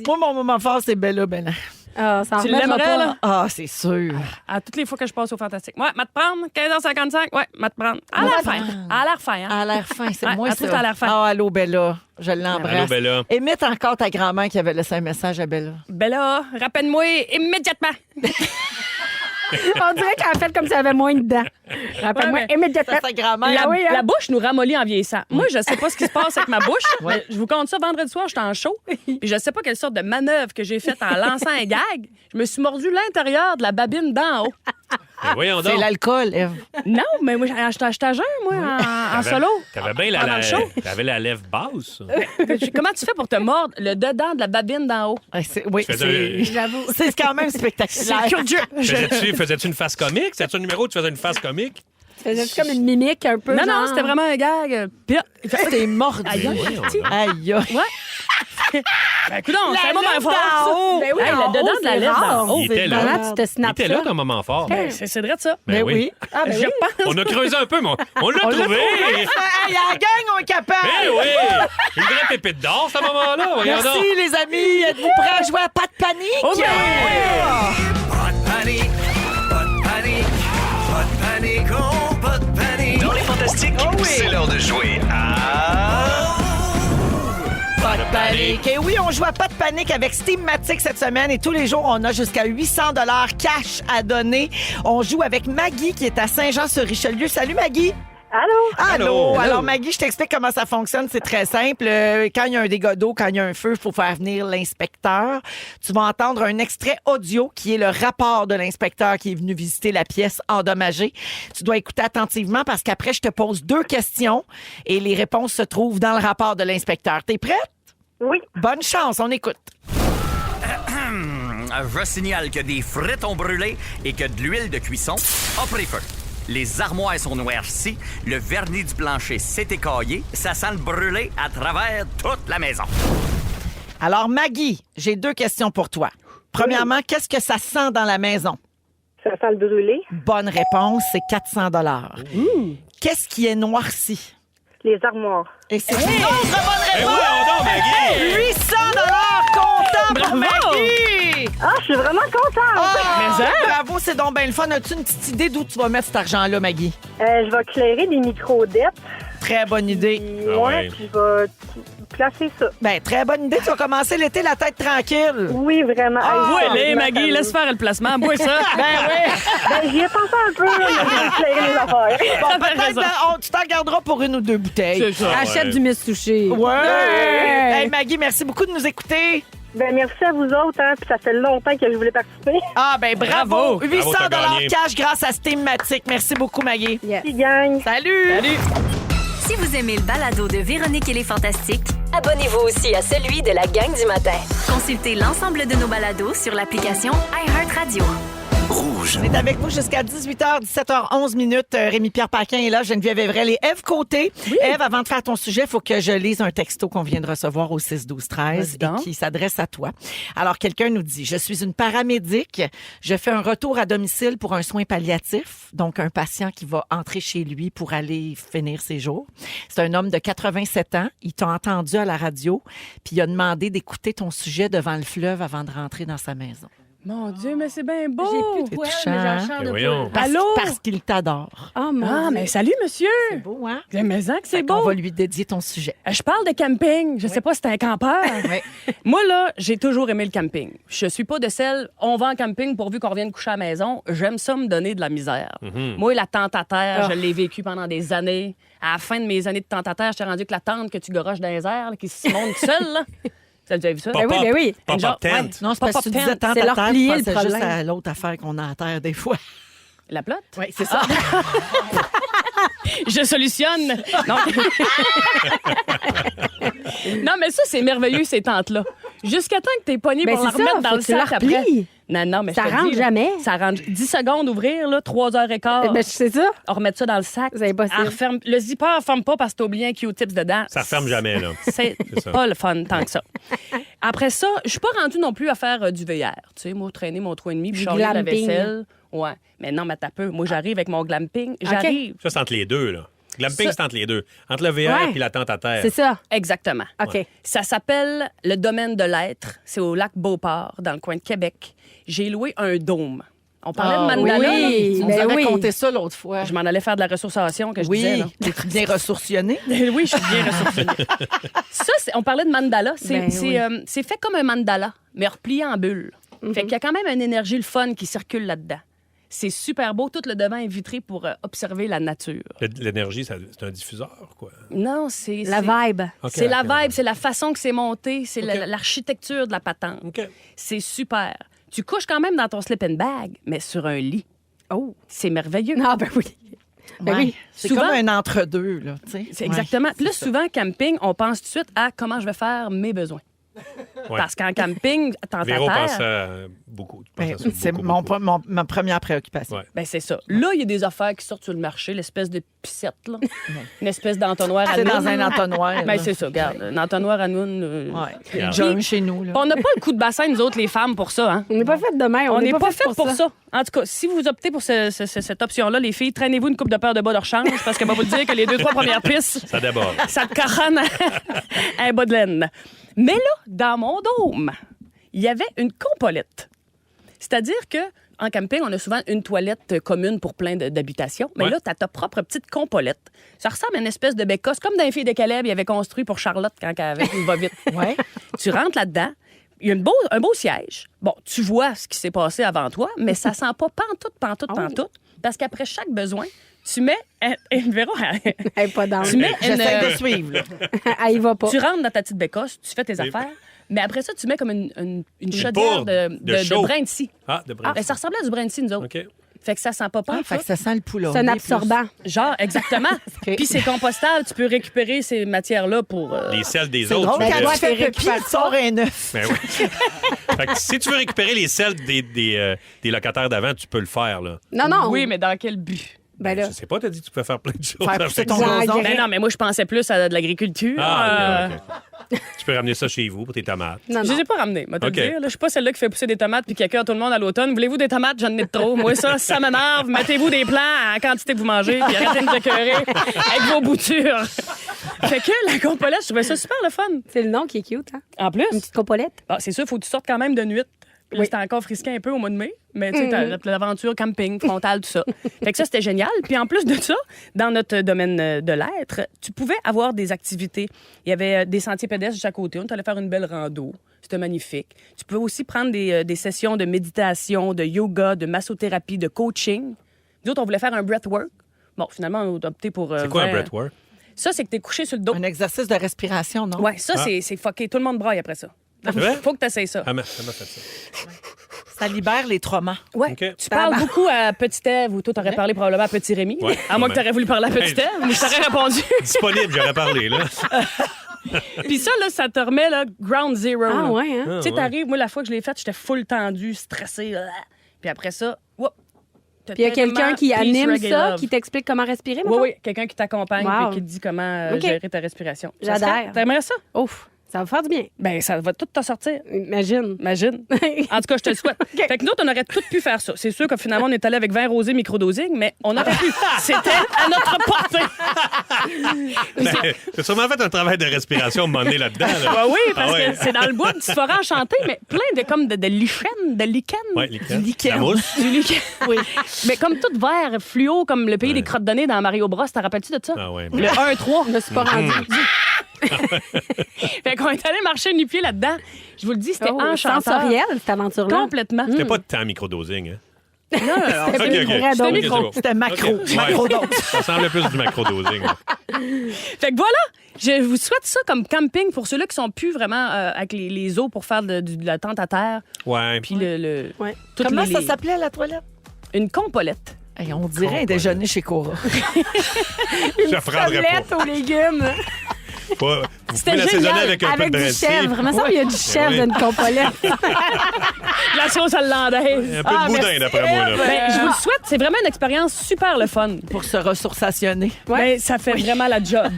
Moi, mon moment fort, c'est Bella Bella. Ah, ça en Tu remettra l'aimerais, pas. là? Ah, c'est sûr. À toutes les fois que je passe au Fantastique. Ouais, m'a te prendre, 15h55. Ouais, m'a te prendre. À l'air fin. À l'air fin, hein? À l'air fin, c'est Ouais, moi elle ça. trouve ça à l'air fin. Ah, allô, Bella. Je l'embrasse. Allô, Bella. Imite encore ta grand-mère qui avait laissé un message à Bella. Bella, rappelle-moi immédiatement. On dirait qu'elle a fait comme si elle avait moins de dents. Rappelle-moi Ouais, mais- immédiatement. Ça, sa grand-mère. La, oui, hein? la bouche nous ramollit en vieillissant. Moi, je sais pas ce qui se passe avec ma bouche. mais je vous compte ça vendredi soir, j'étais en show. Puis je sais pas quelle sorte de manœuvre que j'ai faite en lançant un gag. Je me suis mordu l'intérieur de la babine d'en haut. Ben, voyons C'est donc. l'alcool, Ève. Non, mais moi, j'étais à jeun, moi, en solo. T'avais bien Pendant le show. T'avais la lèvre basse. Comment tu fais pour te mordre le dedans de la babine d'en haut? Oui, Tu faisais- j'avoue. C'est quand même spectaculaire. C'est curieux. Faisais-tu une face comique? C'était un numéro où tu faisais une face comique? Tu faisais comme une mimique un peu. Non, non, genre. c'était vraiment un gag. Puis, T'es mordu. Aïe, aïe. Aïe, aïe. Ben, écoute, c'est un moment lèvre fort. d'en haut. Ben oui, Hey, le en dedans haut, de la c'est lèvre rare. d'en haut. Il était là. Comment tu te Il snaps était là, ça? ton moment fort. C'est vrai de ça. Ben oui. Ah, ben Je oui. pense. On a creusé un peu, mais on l'a trouvé. Hey, la gang, on est capable. Eh oui! Une vraie pépite d'or, ce moment-là. Voyons donc. Merci, les amis. Êtes-vous prêts à jouer à Pas de panique? Oh, ben Pas de panique, pas de panique, pas de panique, oh, pas de panique. Dans les Fantastiques, c'est l'heure de jouer à... Pas de panique. Et oui, on joue à Pas de panique avec Steamatic cette semaine et tous les jours, on a jusqu'à 800 $ cash à donner. On joue avec Maggie qui est à Saint-Jean-sur-Richelieu. Salut Maggie. Allô? Allô. Alors Maggie, je t'explique comment ça fonctionne. C'est très simple. Quand il y a un dégât d'eau, quand il y a un feu, il faut faire venir l'inspecteur. Tu vas entendre un extrait audio qui est le rapport de l'inspecteur qui est venu visiter la pièce endommagée. Tu dois écouter attentivement parce qu'après, je te pose 2 questions et les réponses se trouvent dans le rapport de l'inspecteur. T'es prête? Oui. Bonne chance, on écoute. Je signale que des frites ont brûlé et que de l'huile de cuisson a pris feu. Les armoires sont noircies, le vernis du plancher s'est écaillé, ça sent le brûlé à travers toute la maison. Alors Maggie, j'ai 2 questions pour toi. Premièrement, qu'est-ce que ça sent dans la maison? Ça sent le brûlé. Bonne réponse, c'est 400 $. Qu'est-ce qui est noirci? Les armoires. Et c'est une autre bonne Eh réponse! voyons donc, Maggie! 800 $ comptant pour Bravo! Maggie! Ah, je suis vraiment contente. Ah, Mais hein? bravo, c'est donc bien le fun. As-tu une petite idée d'où tu vas mettre cet argent-là, Maggie? Je vais clairer des micro-dettes. Très bonne idée. Puis, Ah ouais. puis je vais placer ça. Ben, très bonne idée. Tu vas commencer l'été la tête tranquille. Oui, vraiment. Où Hey, elle est, ma Maggie? famille. Laisse faire le placement. Bois ça. Ben oui. Ben, j'y ai pensé un peu. Là, de clairer les affaires. Bon, T'as peut-être raison. tu t'en garderas pour 1 ou 2 bouteilles. C'est ça. Achète du Miss Sushi. Ouais. Hey, Maggie, merci beaucoup de nous écouter. Ben, merci à vous autres. Hein, puis ça fait longtemps que je voulais participer. Ah, ben bravo. Bravo. 800 Bravo, t'as $ gagné. cash grâce à Steamatic. Merci beaucoup, Maggie. Yes. Petit gang. Salut. Si vous aimez le balado de Véronique et les Fantastiques, Abonnez-vous aussi à celui de la gang du matin. consultez l'ensemble de nos balados sur l'application iHeartRadio. Rouge. On est avec vous jusqu'à 18h, 17h11 minutes. Rémi-Pierre Paquin est là, Geneviève Evrel et Ève Côté. Ève, avant de faire ton sujet, il faut que je lise un texto qu'on vient de recevoir au 6-12-13 Vas-y donc. et qui s'adresse à toi. Alors, quelqu'un nous dit, je suis une paramédic, je fais un retour à domicile pour un soin palliatif, donc un patient qui va entrer chez lui pour aller finir ses jours. C'est un homme de 87 ans, il t'a entendu à la radio, puis il a demandé d'écouter ton sujet devant le fleuve avant de rentrer dans sa maison. Mon Dieu, mais c'est bien beau. J'ai plus de C'est poils, touchant, mais j'ai hein? un char de Voyons. poils. Allô? Parce qu'il t'adore. Oh mon Ah, Dieu. mais salut, monsieur. C'est beau, hein? Mais ça que c'est On beau. va lui dédier ton sujet. Je parle de camping. Je sais pas si t'es un campeur. Moi, là, j'ai toujours aimé le camping. Je suis pas de celle, on va en camping pourvu qu'on revienne coucher à la maison. J'aime ça me donner de la misère. Moi, la tente à terre, je l'ai vécu pendant des années. À la fin de mes années de tente à terre, j'étais rendu que la tente que tu goroches dans les airs, là, qui se monte seule, là. T'as déjà vu ça? Pop-up. oui, ben oui. Pop-up Genre, tent. ouais. Non, c'est parce que tu Pop-up disais tent. tant C'est à leur terre, plier je le pensais juste problème. à l'autre affaire qu'on a à terre des fois. La plotte? Oui, c'est ça. Je solutionne. Non. Non, mais ça, c'est merveilleux, ces tentes-là. Jusqu'à temps que t'es pogné Ben, pour la c'est ça, remettre dans faut le que tu la sac après. replies. Non, mais Ça je te rentre dis, là, jamais. Ça rentre 10 secondes ouvrir, là, 3h15. Ben, c'est ça. On remet ça dans le sac. C'est impossible. Elle referme- le zipper ne ferme pas parce que t'as oublié un Q-tips dedans. Ça referme jamais, là. C'est ça. pas le fun tant que ça. Après ça, je suis pas rendue non plus à faire du VR. Tu sais, moi, traîner mon 3,5 puis Du charger de la glamping. vaisselle. Ouais. Mais non, mais t'as peu. Moi, j'arrive avec mon glamping. J'arrive. Ça, c'est entre les deux, là. Glamping, Ça- c'est entre les deux. Entre le VR Ouais. et la tente à terre. C'est ça. Exactement. OK. Ça s'appelle le domaine de l'être. C'est au lac Beauport, dans le coin de Québec. J'ai loué un dôme. On parlait de mandala. oui. là. On Ben avait oui. compté ça l'autre fois. Je m'en allais faire de la ressourçation que je disais. Oui, Là. t'es bien ressourcionné. Oui, je suis bien ressourcée. Ça, on parlait de mandala. Ben C'est fait comme un mandala, mais replié en bulles. Fait qu'il y a quand même une énergie, le fun qui circule là-dedans. C'est super beau. Tout le devant est vitré pour observer la nature. L'énergie, c'est un diffuseur, quoi. Non, c'est... La c'est- vibe. OK, C'est la OK, vibe, OK. c'est la façon que c'est monté, c'est OK. l'architecture de la patente. OK. C'est super. Tu couches quand même dans ton sleeping bag, mais sur un lit. Oh. C'est merveilleux. Ah, ben oui. Ben Ouais. oui. C'est Souvent- comme un entre-deux, là. tu sais. C'est exactement. Ouais, Puis là, c'est ça. souvent, camping, on pense tout de suite à comment je vais faire mes besoins. Ouais. Parce qu'en camping, tente à Véro pense terre, à beaucoup. Tu penses Ben, à ça c'est beaucoup. ma première préoccupation. Ouais. ben c'est ça. Là, il y a des affaires qui sortent sur le marché, l'espèce de pissette, là. Une espèce d'entonnoir à C'est dans noun. un entonnoir. Ben là. c'est ça, regarde. Un entonnoir à noun. Ouais. Regarde. Déjà un chez nous, là. Puis on n'a pas le coup de bassin, nous autres, les femmes, pour ça, hein? On n'est pas fait de même. On n'est pas fait pour ça. En tout cas, si vous optez pour cette option-là, les filles, traînez-vous une coupe de paire de bas de rechange parce que va vous le dire que les 2-3 premières pistes, Ça déborde. ça te caronne un bas de laine. Mais là, dans mon dôme, il y avait une compolette. C'est-à-dire que en camping, on a souvent une toilette commune pour plein d'habitations. Mais Ouais. là, tu as ta propre petite compolette. Ça ressemble à une espèce de bécosse, comme dans les filles de Caleb, il avait construit pour Charlotte quand elle avait une va-vite. Ouais. Tu rentres là-dedans, il y a un beau siège. Bon, tu vois ce qui s'est passé avant toi, mais ça sent pas pantoute. Parce qu'après chaque besoin, tu mets... Véro, Elle est pas dans. tu mets J'essaie de une... suivre, là. Elle y va pas. Tu rentres dans ta petite bécosse, tu fais tes affaires, mais après ça, tu mets comme une chaudière poudre de de chaud. brin de scie. Ah, de brin. Ben, ça ressemblait à du brin de scie, nous autres. OK. Fait que ça sent pas Ah, pantoute. fait que ça sent le poulet. C'est un absorbant. Genre, exactement. Puis c'est compostable, tu peux récupérer ces matières-là pour... Les selles des C'est autres. drôle, tu quand veux tu dire. fais récupérer, tu sors un œuf. Ben oui. Fait que si tu veux récupérer les selles des locataires d'avant, tu peux le faire, là. Non, non. Oui, mais dans quel but? Ben là. Je sais pas, t'as dit que tu peux faire plein de choses. Faire avec pousser ton ça. gazon. Ben non, mais moi, je pensais plus à de l'agriculture. Ah, ok, ok. Tu peux ramener ça chez vous pour tes tomates. Non, Je non. les ai pas ramenés, moi, te OK. le dire. Là, je suis pas celle-là qui fait pousser des tomates puis qui accueille tout le monde à l'automne. Voulez-vous des tomates? J'en ai de trop. Moi, ça m'énerve. Mettez-vous des plants à la quantité que vous mangez puis arrêtez de nous écœurer avec vos boutures. Fait que la compolette, je trouvais ça super le fun. C'est le nom qui est cute, hein? En plus, Une petite compolette. ah, c'est sûr, il faut que tu sortes quand même de nuit. Puis là, Oui. c'était encore frisqué un peu au mois de mai. Mais tu sais, t'as l'aventure camping, frontale, tout ça. Fait que ça, c'était génial. Puis en plus de ça, dans notre domaine de l'être, tu pouvais avoir des activités. Il y avait des sentiers pédestres de chaque côté. On allait faire une belle rando. C'était magnifique. Tu pouvais aussi prendre des sessions de méditation, de yoga, de massothérapie, de coaching. Nous autres, on voulait faire un breathwork. Bon, finalement, on a opté pour... C'est quoi un 20. breathwork? Ça, c'est que t'es couché sur le dos. Un exercice de respiration, non? Ouais, ça, c'est fucké. Tout le monde braille après ça. vrai? Faut que t'essayes ça. Ah, m'a fait ça. Ça libère les traumas. Ouais. OK. Tu parles beaucoup à Petite Ève ou toi, t'aurais parlé probablement à Petit Rémi. Ouais, À moins que ouais. t'aurais voulu parler à Petite Ève, mais je t'aurais répondu. Disponible, j'aurais parlé, là. Puis ça, là, ça te remet là, ground zero. Ah, là. ouais, hein? Tu sais, t'arrives, moi, la fois que je l'ai faite, j'étais full tendu, stressé. Puis après ça, whoop, Puis il y a quelqu'un qui Peace, anime reggae, ça, love. qui t'explique comment respirer, Oui, mettons? oui, quelqu'un qui t'accompagne Wow. et qui te dit comment OK. gérer ta respiration. Ça J'adhère. serait- T'aimerais ça? Ouf, ça va faire du bien. Ben, ça va tout te sortir. Imagine. Imagine. En tout cas, je te le souhaite. Fait que nous, on aurait tout pu faire ça. C'est sûr que finalement, on est allé avec vin rosé microdosing, mais on aurait pu. C'était à notre portée. Ben, t'as sûrement fait un travail de respiration à un moment donné là-dedans. Là. Ben oui, parce Ah ouais. que c'est dans le bois du forêt enchanté, mais plein de comme de lichen, de lichen. Ouais, lichen. lichen. La mousse. Du lichen. Oui. Mais comme tout vert, fluo, comme le pays des crottes de nez dans Mario Bros. T'en rappelles-tu de ça? Ah ouais. Le 1-3. Je me suis pas rendue. Fait qu'on est allé marcher nu-pied là-dedans. Je vous le dis, c'était Oh, enchanteur. sensoriel, cette aventure-là. Complètement. C'était pas de temps microdosing, hein? Non, non, non. C'était OK, plus OK. vrai, donc. OK, c'est micro. bon. C'était macro. OK. Ouais. Macro-dose. Ça semble plus du macrodosing. là. Fait que voilà, je vous souhaite ça comme camping pour ceux-là qui sont plus vraiment avec les eaux pour faire de la tente à terre. Ouais. Puis le Ouais. toutes Comment les- ça s'appelait, la toilette? Une compolette. Hey, on dirait un déjeuner chez Cora. Je prendrais pas. Omelette aux légumes. Vous C'était pouvez l'assaisonner génial, avec un peu Avec de du dressing. chèvre. Mais ça, il y a du chèvre oui. d'une compolette. La sauce hollandaise. Un peu de boudin, d'après moi. Là. Ben, je vous le souhaite, c'est vraiment une expérience super le fun. Pour se ressourçationner. Ben, ça fait vraiment la job.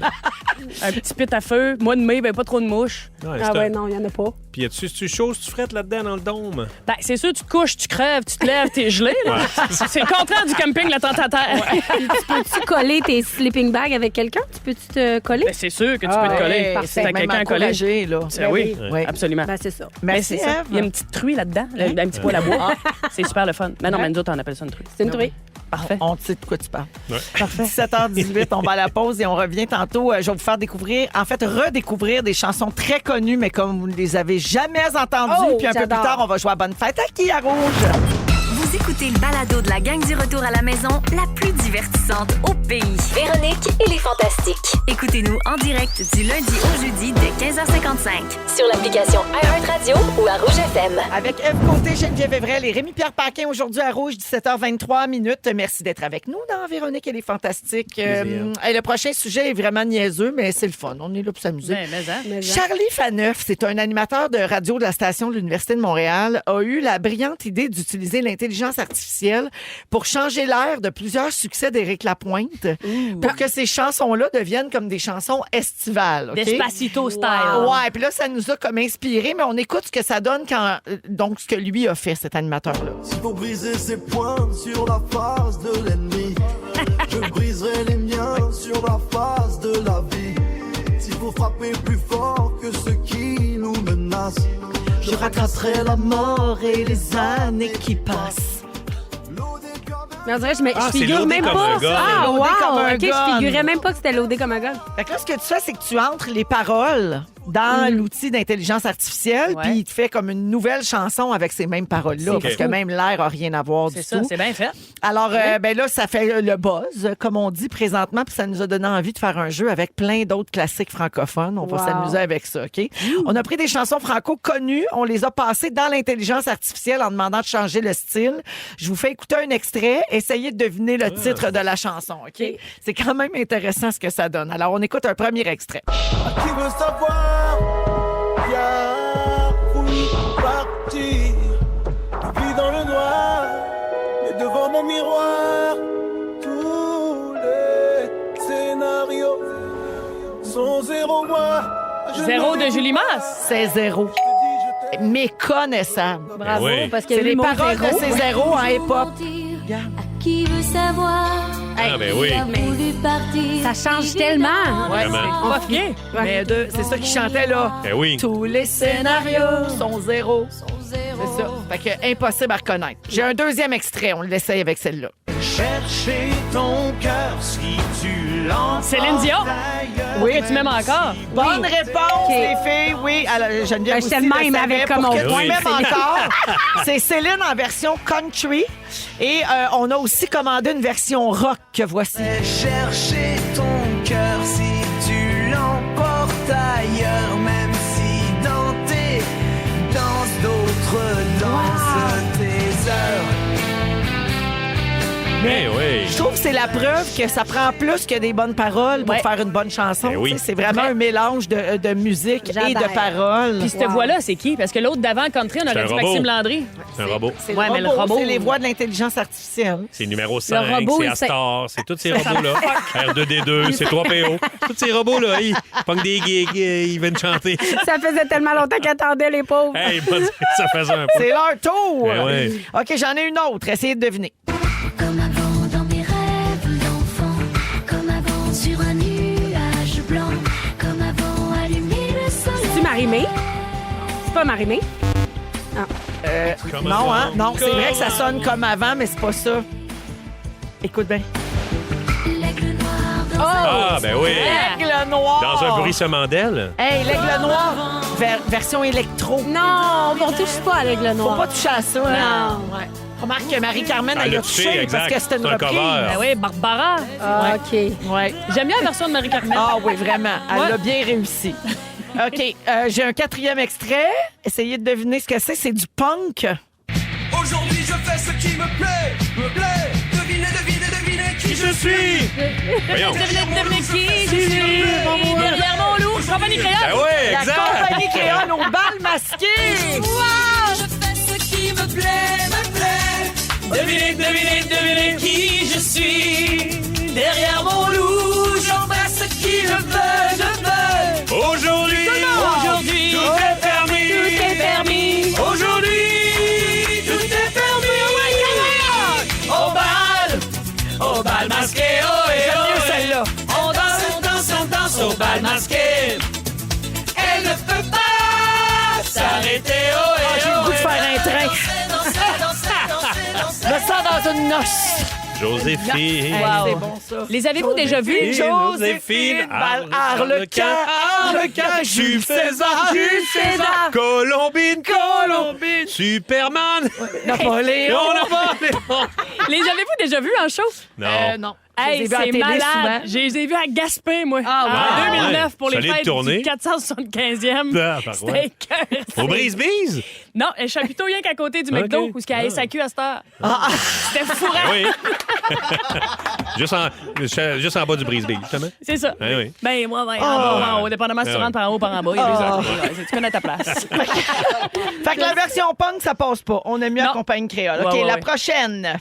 Un petit pit à feu. Mois de mai, ben pas trop de mouches. Ouais, Ah c'est ouais, un- non, il n'y en a pas. Puis tu chaud, tu frettes là-dedans dans le dôme? Ben, c'est sûr, tu te couches, tu crèves, tu te lèves, t'es gelé. Là. C'est le contraire du camping, la tente à terre. Puis tu peux-tu coller tes sleeping bags avec quelqu'un? Tu peux-tu te coller? Ben, c'est sûr que tu peux te coller. Hey, Si t'as même quelqu'un à coller. encouragé, là. Ben oui, Oui. absolument. Ben, c'est ça. Mais Merci, c'est ça. Ève. Il y a une petite truie là-dedans, un petit poêle à bois. C'est super le fun. Mais non, mais nous autres, on appelle ça une truie. C'est une truie. Parfait. On sait de quoi tu parles. Parfait. 17h18, on va à la pause et on revient tantôt. Je vais vous faire découvrir, en fait, redécouvrir des chansons très connues, mais comme vous ne les avez jamais entendues. Oh, Puis un peu plus j'adore. tard, on va jouer à Bonne Fête à qui, à Rouge? Vous écoutez le balado de la gang du retour à la maison, la plus divertissante au pays. Véronique et les Fantastiques. Écoutez-nous en direct du lundi au jeudi dès 15h55. Sur l'application iHeartRadio ou à Rouge FM. Avec Ève Côté, Geneviève Evrel et Rémi-Pierre Paquin aujourd'hui à Rouge, 17h23 minutes. Merci d'être avec nous dans Véronique et les Fantastiques. Le prochain sujet est vraiment niaiseux, mais c'est le fun. On est là pour s'amuser. Mais Charlie Faneuf, c'est un animateur de radio de la station de l'Université de Montréal, a eu la brillante idée d'utiliser l'intelligence artificielle pour changer l'air de plusieurs succès d'Éric Lapointe pour que ces chansons-là deviennent comme des chansons estivales. OK? Despacito style. Ouais, puis là, ça nous a comme inspiré, mais on écoute ce que ça donne quand. Donc, ce que lui a fait, cet animateur-là. S'il faut briser ses poings sur la face de l'ennemi, je briserai les miens sur la face de la vie. S'il faut frapper plus fort que ceux qui nous menacent, je rattraperai la mort et les années qui passent. Mais on dirait que je Ah, c'est figure loadé même comme pas. un gun. Ah, Loadé comme wow! un OK, gun. je figurais même pas que c'était loadé comme un gun. Fait que là, ce que tu fais, c'est que tu entres les paroles dans l'outil d'intelligence artificielle, Ouais. puis il te fait comme une nouvelle chanson avec ces mêmes paroles-là, C'est parce fou. que même l'air a rien à voir du C'est ça, tout. c'est bien fait. Alors, ben là, ça fait le buzz, comme on dit présentement, puis ça nous a donné envie de faire un jeu avec plein d'autres classiques francophones. On va Wow. s'amuser avec ça, OK? On a pris des chansons franco connues, on les a passées dans l'intelligence artificielle en demandant de changer le style. Je vous fais écouter un extrait, essayez de deviner le titre de la chanson, OK? C'est quand même intéressant ce que ça donne. Alors, on écoute un premier extrait. Qui veut savoir? Bien voulu partir. Je vis dans le noir, et devant mon miroir, tous les scénarios sont zéro moi. Je Zéro ne de Julie Masse. C'est zéro. Méconnaissable. Bravo, oui. parce que C'est les l'humour paroles de zéro. ces zéros en hip-hop. Qui veut savoir? Ah, ben oui. Voulu partir. Ça change tellement. Ouais, Vraiment. Pas fier. Mais c'est ça qui chantait là. Ben oui. Tous les scénarios sont zéro. C'est ça. Fait que impossible à reconnaître. J'ai un deuxième extrait, on l'essaye avec celle-là. chercher ton cœur si tu l'entends. Céline Dion. Oui. Que tu m'aimes encore. Bonne réponse, OK. les filles. Oui, alors Geneviève Ben, aussi j'étais le même savait. avec comme Pour on que tu Oui. m'aimes encore. C'est Céline en version country. Et on a aussi commandé une version rock que voici. Chercher ton cœur si tu l'emportes ailleurs, même si dans tes danses d'autres dansent tes heures. Mais oui. Je trouve que c'est la preuve que ça prend plus que des bonnes paroles pour Ouais. faire une bonne chanson. Ben oui. Tu sais, c'est vraiment un mélange de musique et de J'adhère. paroles. Puis cette voix-là, c'est qui? Parce que l'autre d'avant, Country, on C'est aurait un dit robot. Maxime Landry. C'est un robot. C'est Ouais, mais le robot- c'est les voix de l'intelligence artificielle. C'est numéro 5, robot, c'est il Astor, c'est tous ces robots-là. R2D2, c'est 3PO. Tous ces robots-là, ils pognent des gigs, ils viennent chanter. Ça faisait tellement longtemps qu'ils attendaient, les pauvres. Hey, ça faisait un peu. C'est leur tour. Ben ouais. OK, j'en ai une autre. Essayez de deviner. Comme avant dans mes rêves d'enfant, comme avant sur un nuage blanc, comme avant allumer le soleil. C'est-tu Marie-Mé? C'est pas Marie-Mé? Comme Non, avant, hein? Non, c'est comme vrai que ça avant. sonne comme avant, mais c'est pas ça. Écoute bien. L'aigle noir dans Ah, ben oui. L'aigle noir. Dans un bruissement d'aile. Hey, l'aigle noir, version électro. Non, on touche pas à l'aigle Faut noir. pas toucher à ça. Hein? Non. Ouais. Remarque que Marie-Carmen, Elle elle l'a a touché, touché exact. parce que c'était une C'est un reprise. cover. Ben oui, Barbara. Ah, OK. Ouais. J'aime bien la version de Marie-Carmen. Ah oui, vraiment. Elle Ouais. a bien réussi. OK, j'ai un quatrième extrait. Essayez de deviner ce que c'est. C'est du punk. Aujourd'hui je fais ce qui me plaît, devinez, devinez, devinez qui je suis. Voyons. Devinez qui je suis. Derrière mon loup. Compagnie Ben créole. oui, La exact. compagnie créole au bal masqué. Je fais ce qui me plaît, Devinez, devinez, devinez qui je suis. Derrière mon loup, j'embrasse qui je veux, dans une noce. Joséphine. Hey, c'est bon, ça. Les avez-vous déjà vus? Joséphine, Arlequin, Jules César, Colombine, Superman, Napoléon. Les avez-vous déjà vus en show? Non. Non. Hey, Je les ai vus à c'est télé malade. souvent. Je les ai vus à Gaspé, moi. Ah, en ouais. 2009 pour les Solide fêtes tournée. du 475e. Ah, bah, C'était ouais. écœurant. Au Brise-Bise? Non, je suis plutôt rien qu'à côté du McDo, Ok. où il y a SAQ à cette heure. C'était fourrant. Oui. juste en bas du Brise-Bise, justement. C'est ça. Ah oui. Ben, moi, en haut, dépendamment si tu rentres par en haut, par en bas. Il y a des heures. Ouais, tu connais ta place. Fait que la version punk, ça passe pas. On aime mieux la compagnie créole. OK, Ouais, la ouais. prochaine.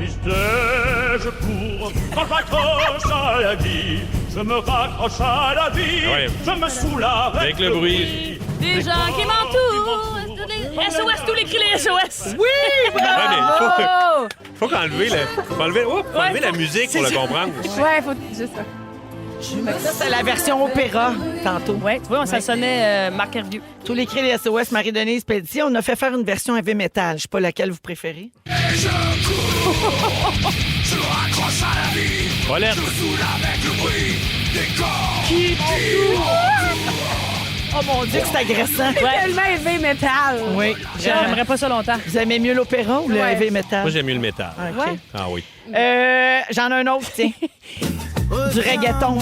Stège pour quand j'accroche à la vie, je me raccroche à la vie, Ouais. je me soulève Avec le bruit. Des gens qui m'entourent. SOS, tous les cris les SOS. Oui, Ouais, mais bravo! faut qu'enlever la musique pour le comprendre. Ouais, faut juste ça. Ça, c'est la version opéra, tantôt. Ouais, tu vois, ça sonnait Marc Hervieux. Tous les cris des SOS, Marie-Denise Pelletier. On a fait faire une version heavy metal. Je sais pas laquelle vous préférez. Je raccroche à la vie. Paulette. Je saoule avec le bruit des corps. Oh mon Dieu, que c'est agressant. Tellement heavy metal. Oui. J'aimerais pas ça longtemps. Vous aimez mieux l'opéra ou le Ouais. heavy metal? Moi, j'aime mieux le métal. OK. Ah oui. J'en ai un autre, tiens. Du reggaeton.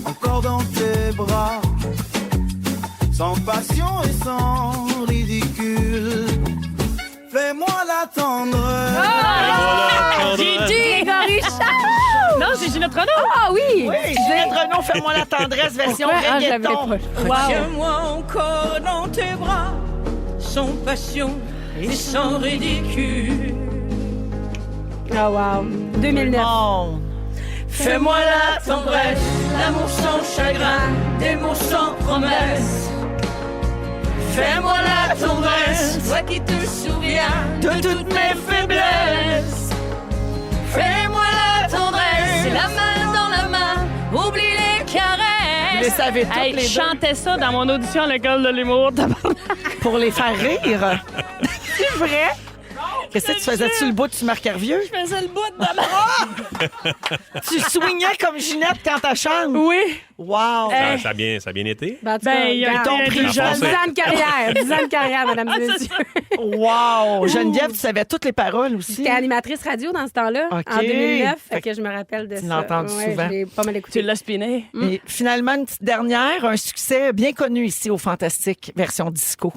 Encore dans tes bras, sans passion et sans ridicule. Fais-moi la tendresse. Gigi Richard! Non, c'est Ginette Renaud. Ah oui! Oui, Ginette Renaud, fais-moi la tendresse, version Ah, je l'avais reggaeton. pas. Tiens-moi encore dans tes bras, sans passion et sans ridicule. Ah, wow. 2009. Bon. Fais-moi la tendresse, l'amour sans chagrin, des mots sans promesse. Fais-moi la tendresse, toi qui te souviens de toutes mes faiblesses. Fais-moi la tendresse, la main dans la main, oublie les caresses. Vous les savez toutes Hey, les je deux. chantais ça dans mon audition à l'école de l'humour. Pour les faire rire. C'est vrai? Qu'est-ce que tu faisais? Tu le bout de Marc Hervieux? Je faisais le bout de ma Tu swingais comme Ginette quand t'as chante? Oui. Wow! Ça a bien été. Ben, en tout Ben, cas, il y a regarde, un prix, 10 Jean. ans de carrière. 10 ans de carrière, mesdames et messieurs. Wow! Geneviève, tu savais toutes les paroles aussi? J'étais animatrice radio dans ce temps-là, OK. en 2009. Fait Fait que je me rappelle de ça. tu l'as entendu Ouais, souvent. Je l'ai pas mal Tu écouté. l'as spiné. Et finalement, une petite dernière, un succès bien connu ici au Fantastique, version disco.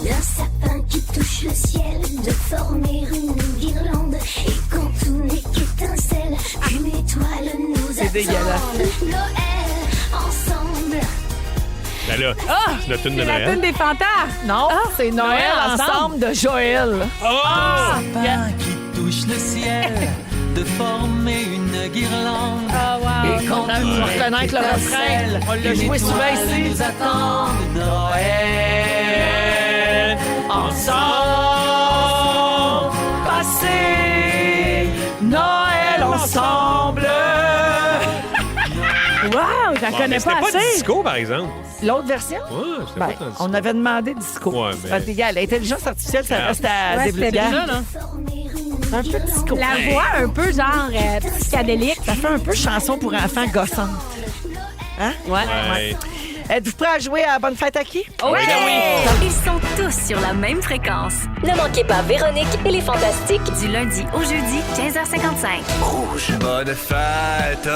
Le sapin qui touche le ciel, de former une guirlande. Et quand tout n'est qu'étincelle, une étoile nous C'est dégueulasse. attend. Noël, ensemble. Ben là, c'est notre tune de C'est la Noël. tune des fantasmes. Non, c'est Noël Noël ensemble de Joël. Sapin qui touche le ciel, de former une guirlande. Et quand tu vas reconnaître le refrain, on l'a joué souvent ici. Nous attendent Noël, ensemble, passer Noël ensemble. Wow, j'en connais Mais c'était pas pas assez. disco, par exemple. L'autre version? Ouais, c'était Ben, pas tant disco. on avait demandé disco. Ouais, mais- Parce que, gars, l'intelligence artificielle, ça reste à Ouais, c'était développer. Ça, là. Un peu disco. La voix un peu genre psychédélique. Ça fait un peu chanson pour enfants gossante. Hein? Ouais. Êtes-vous prêts à jouer à Bonne fête à qui? Oui, Ils sont tous sur la même fréquence. Ne manquez pas Véronique et les Fantastiques. Du lundi au jeudi, 15h55. Bonne fête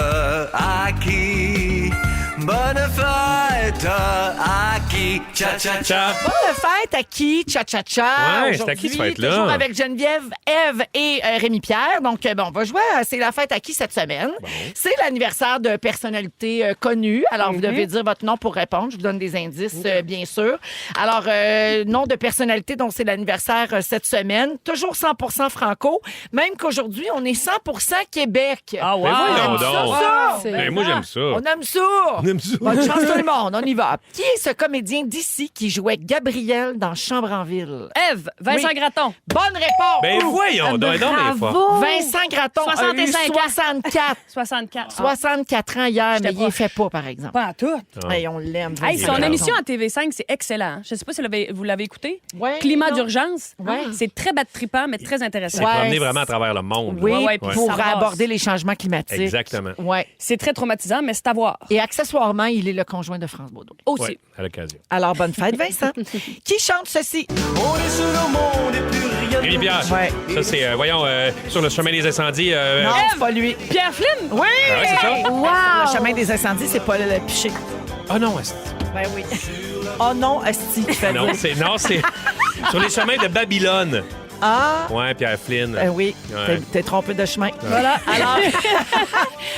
à qui? Bonne fête à qui? Cha-cha-cha. Bonne fête à qui? Cha-cha-cha. Ouais, c'est à qui cette fête-là? Toujours avec Geneviève, Ève et Rémi-Pierre. Donc, bon, on va jouer à C'est la fête à qui cette semaine? C'est l'anniversaire de personnalités connues. Alors, vous devez dire votre nom pour répondre. Je vous donne des indices, bien sûr. Alors, nom de personnalité dont c'est l'anniversaire cette semaine. Toujours 100% franco. Même qu'aujourd'hui, on est 100% Québec. Ah, wow. Mais voyons Ça, donc. ça. C'est- Ben, moi, j'aime ça. On aime ça. On aime ça. Bonne chance tout le monde, on y va. Qui est ce comédien comédien d'ici qui jouait Gabriel dans Chambre en ville? Ève, Vincent Oui. Gratton. Bonne réponse! Ben voyons, donc des fois. Vincent Gratton a eu 65 64. 64. 64 ans hier, mais J'étais il ne proche. fait pas, par exemple. Pas à tout. Hey, on l'aime. Hey, Vincent son Gratton. émission à TV5, c'est excellent. Je ne sais pas si vous l'avez écouté. Ouais, Climat non. d'urgence. Ouais. C'est très bas-tripant, mais très intéressant. C'est promener vraiment à travers le monde. Oui, Ouais, puis pour ça brasse. aborder les changements climatiques. Exactement. Ouais. C'est très traumatisant, mais c'est à voir. Et accessoirement, il est le conjoint de France Baudouin. Aussi. Ouais, à l'occasion. Alors, bonne fête, Vincent. Qui chante ceci? On est seul au monde et plus rien. Rémi Pierre. Ouais. Ça, c'est, voyons, sur le chemin des incendies. Non, c'est pas lui. Pierre Flynn. Oui! Ah ouais, c'est ça? Wow! Le chemin des incendies, c'est pas le piché. Ah non, est-ce- Ben oui. Oh non, Asti, tu fais non, dire. c'est sur les chemins de Babylone. Ah! Ouais, Pierre Flynn. Ben oui, Ouais. t'es trompé de chemin. Voilà.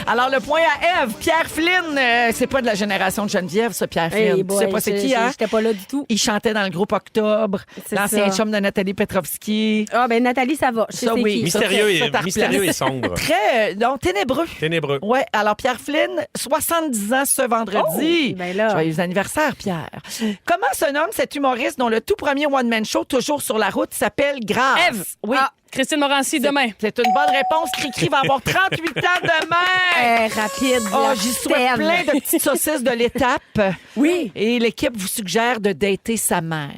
Alors, le point à Ève. Pierre Flynn, c'est pas de la génération de Geneviève, ça, Pierre Flynn. Hey Tu boy, sais pas c'est qui, hein? J'étais pas là du tout. Il chantait dans le groupe Octobre, C'est l'ancien ça. chum de Nathalie Petrovski. Ah, ben Nathalie, ça va. Je sais Ça, c'est oui. qui. Mystérieux, ça, t'as mystérieux replacé. et sombre. Très, donc, ténébreux. Ténébreux. Ouais, alors Pierre Flynn, 70 ans ce vendredi. Oh, ben là. Joyeux anniversaire, Pierre. Comment se nomme cet humoriste dont le tout premier one-man show, toujours sur la route, s'appelle Grâce? Ève. Oui. Ah, Christine Morancy, demain. C'est une bonne réponse. Cricri va avoir 38 ans demain. Rapide. Oh, la j'y souhaite Stève. plein de petites saucisses de l'étape. Oui. Et l'équipe vous suggère de dater sa mère.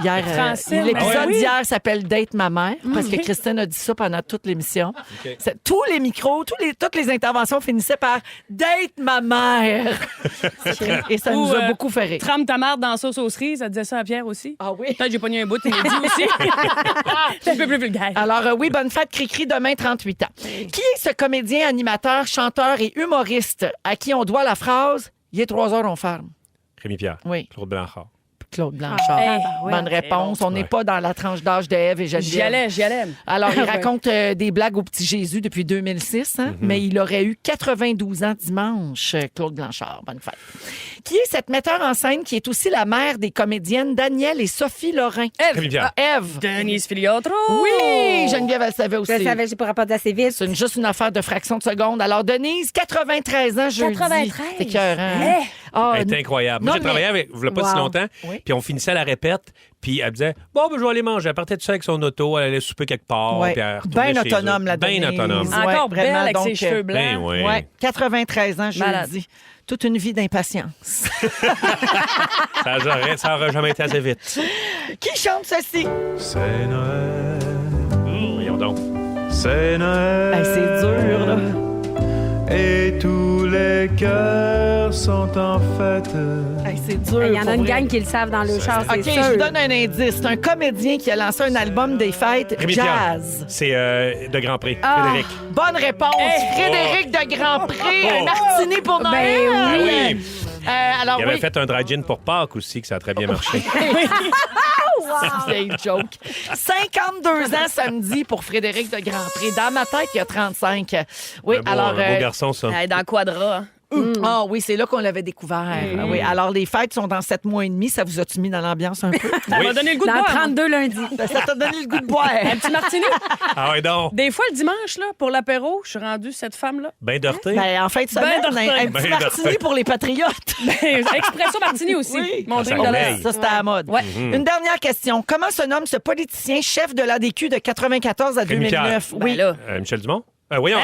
Hier, Francine. l'épisode Ah oui. d'hier s'appelle Date ma mère parce que Christine a dit ça pendant toute l'émission. Tous les micros, toutes les interventions finissaient par Date ma mère. Et ça nous a beaucoup fait rire. Trempe ta marde dans la sauce aux cerises, ça disait ça à Pierre aussi. Ah oui? Peut-être que j'ai pogné un bout, il m'a dit aussi. C'est un peu plus vulgaire. Alors, oui, bonne fête, Cricri, demain, 38 ans. Qui est ce comédien, animateur, chanteur et humoriste à qui on doit la phrase « Il est 3 heures, on ferme Rémi Pierre. Oui. Claude Blanchard. ». Claude Blanchard. ouais. Bonne réponse. On n'est pas dans la tranche d'âge de Ève et Geneviève. J'y allais. Alors, il raconte des blagues au petit Jésus depuis 2006, hein, mais il aurait eu 92 ans dimanche, Claude Blanchard. Bonne fête. Qui est cette metteur en scène qui est aussi la mère des comédiennes Danielle et Sophie Lorrain? Rémi Pierre. Ève. Denise Filiotro. Oui, Geneviève, elle savait aussi. Je savais, j'ai pas répondre assez vite. C'est juste une affaire de fraction de seconde. Alors, Denise, 93 ans jeudi. 93. C'est écœurant. Ah, Elle est incroyable. Moi, non, j'ai travaillé avec, il n'y a pas si Wow. longtemps, Oui. puis on finissait la répète, puis elle disait « Bon, ben, je vais aller manger. » Elle partait de ça avec son auto, elle allait souper quelque part, Ouais. puis elle retournait Bien chez autonome, eux. la Bien Denise. autonome. Ouais, Encore belle vraiment, avec donc, ses cheveux blancs. Ben oui. Ouais, 93 ans Malade. jeudi. Toute une vie d'impatience. Ça n'aurait jamais été assez vite. Qui chante ceci? C'est Noël, Voyons donc. c'est Noël. Hey, c'est dur, là. Et tous les cœurs sont en fête. Hey, c'est dur. Il y en a pour une vrai. gang qui le savent dans le char, c'est OK, sûr. je vous donne un indice. C'est un comédien qui a lancé un album des fêtes Rémi Pierre. jazz. C'est de Grand Prix. Ah, Frédéric. bonne réponse. Frédéric de Grand Prix. Un martini pour Noël. Ah oui. Alors, Il avait oui. fait un dry gin pour Pâques aussi, que ça a très bien marché. Vieille joke. 52 ans samedi pour Frédéric de Grand Prix. Dans ma tête, il y a 35. Oui, Un beau, alors. un beau garçon, ça. Dans Quadra. Hein. Ah oui, c'est là qu'on l'avait découvert. Ah oui, alors les fêtes sont dans 7 mois et demi. Ça vous a-tu mis dans l'ambiance un peu? Ça m'a donné le goût de Dans boire. 32 lundi. Ça t'a donné le goût de boire. Un petit martini. Ah ouais, donc. Des fois, le dimanche, là, pour l'apéro, je suis rendue cette femme-là. Ben dorté. Ben, en fin de semaine, Ben un de petit Ben de martini fin. pour les patriotes. Expresso martini aussi. Oui. Mon Ça drink de réveille. l'heure. Ça, c'était à la mode. Ouais. Une dernière question. Comment se nomme ce politicien chef de l'ADQ de 94 à Rémi 2009? Ben là. Michel Dumont? Voyons,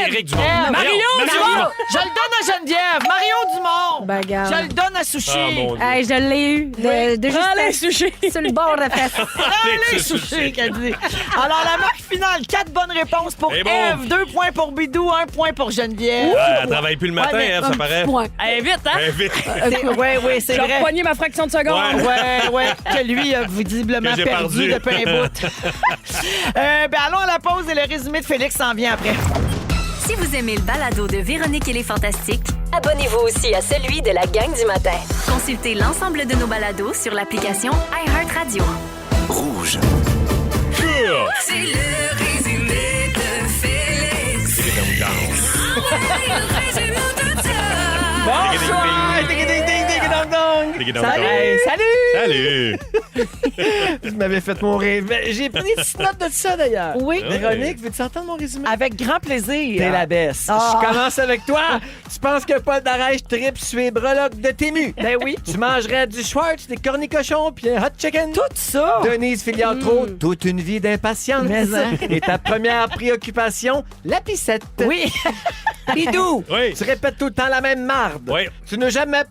Éric Dumont. Mario Dumont. Je le donne à Geneviève. Mario Dumont. Ben, regarde. Je le donne à Sushi. Ah, mon Dieu. Hey, je l'ai eu. De Prends les justesse. sushis. Sur le bord de la fesse. Allez, Sushi, qu'elle dit. Alors, la marque finale, 4 bonnes réponses pour C'est bon. Ève, 2 points pour Bidou, 1 point pour Geneviève. Ah, elle travaille plus le matin, Ouais, mais Ève, un ça paraît. Point. Allez, vite, hein? Eh, vite. Oui, c'est Je vais vrai. repogner ma fraction de seconde. Ouais, que lui a visiblement Que j'ai perdu perdu. depuis un bout. Ben allons à la pause et le résumé de Félix s'en vient après. Si vous aimez le balado de Véronique et les Fantastiques, Abonnez-vous aussi à celui de la gang du matin. consultez l'ensemble de nos balados sur l'application iHeartRadio. Rouge. C'est le résumé de Félix. Bonsoir! Ding, ding, ding, ding, ding, ding, ding, ding, ding, ding. Salut! Salut! Vous m'avez fait mon rêve. J'ai pris des petites notes de ça, d'ailleurs. Oui. Véronique, veux-tu entendre mon résumé? Avec grand plaisir. T'es la baisse. Ah. Je commence avec toi. Tu penses que Paul Darèche tripe sur les breloques de Tému? Ben oui. Tu mangerais du Schwartz, des cornicochons puis un hot chicken? Tout ça. Denise Filiatro, toute une vie d'impatience. Mais hein. Et ta première préoccupation, la pissette. Oui. Bidou, Oui. tu répètes tout le temps la même marde. Oui. Tu nous as jamais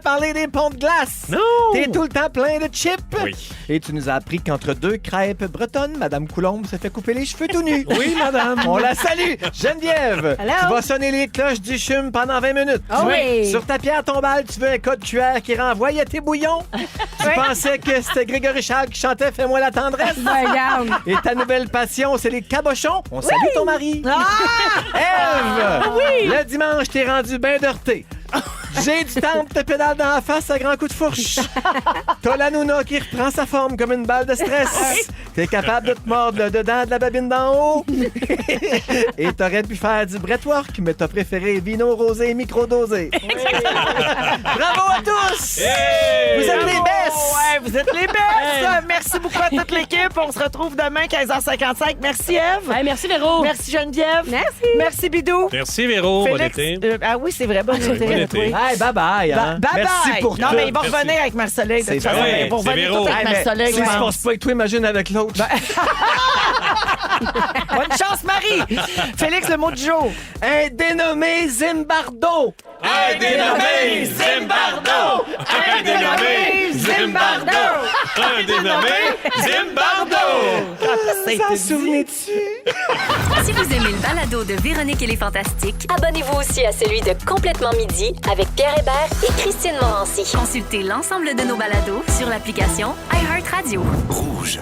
parlé des ponts de glace. Non. T'es tout le temps plein de chips. Oui. Et tu nous as appris qu'entre deux crêpes bretonnes, Madame Coulombe se fait couper les cheveux tout nus. Oui, madame. On la salue. Geneviève, Hello. tu vas sonner les cloches du CHUM pendant 20 minutes. Ah oui. Sur ta pierre tombale, tu veux un code QR qui renvoie à tes bouillons. Tu pensais que c'était Grégory Charles qui chantait Fais-moi la tendresse. Ben, regarde. Et ta nouvelle passion, c'est les cabochons. On salue ton mari. Ève! Le dimanche, t'es rendu bien heurté. J'ai du temps pour te pédale dans la face à grands coups de fourche. T'as la nouna qui reprend sa forme comme une balle de stress. T'es capable de te mordre le dedans de la babine d'en haut. Et t'aurais pu faire du breathwork, mais t'as préféré vino rosé microdosé. Bravo à tous! Hey! Vous êtes les bestes! Ouais, vous êtes les bestes. Merci beaucoup à toute l'équipe. On se retrouve demain, 15h55. Merci, Ève. Hey, merci, Véro. Merci, Geneviève. Merci. Merci, Bidou. Merci, Véro. Bon Félix, été. ah oui, c'est vrai. Bonne été. bon été. Oui. Hey, bye-bye! Hein? Bye Merci bye. pour non, tout. mais il va Merci. revenir avec Marcelet. de toute C'est façon. vrai. Il va C'est revenir Véro. tout avec Marcelet. Si je ça se pense. passe pas avec toi, imagine avec l'autre. Bonne chance, Marie. Félix, le mot du jour. Un dénommé Zimbardo. Un dénommé Zimbardo! Un dénommé Zimbardo! Un dénommé Zimbardo! S'en souvenez-tu? Si vous aimez le balado de Véronique et les Fantastiques, Abonnez-vous aussi à celui de Complètement Midi avec Pierre Hébert et Christine Morancy. consultez l'ensemble de nos balados sur l'application iHeartRadio. Rouge.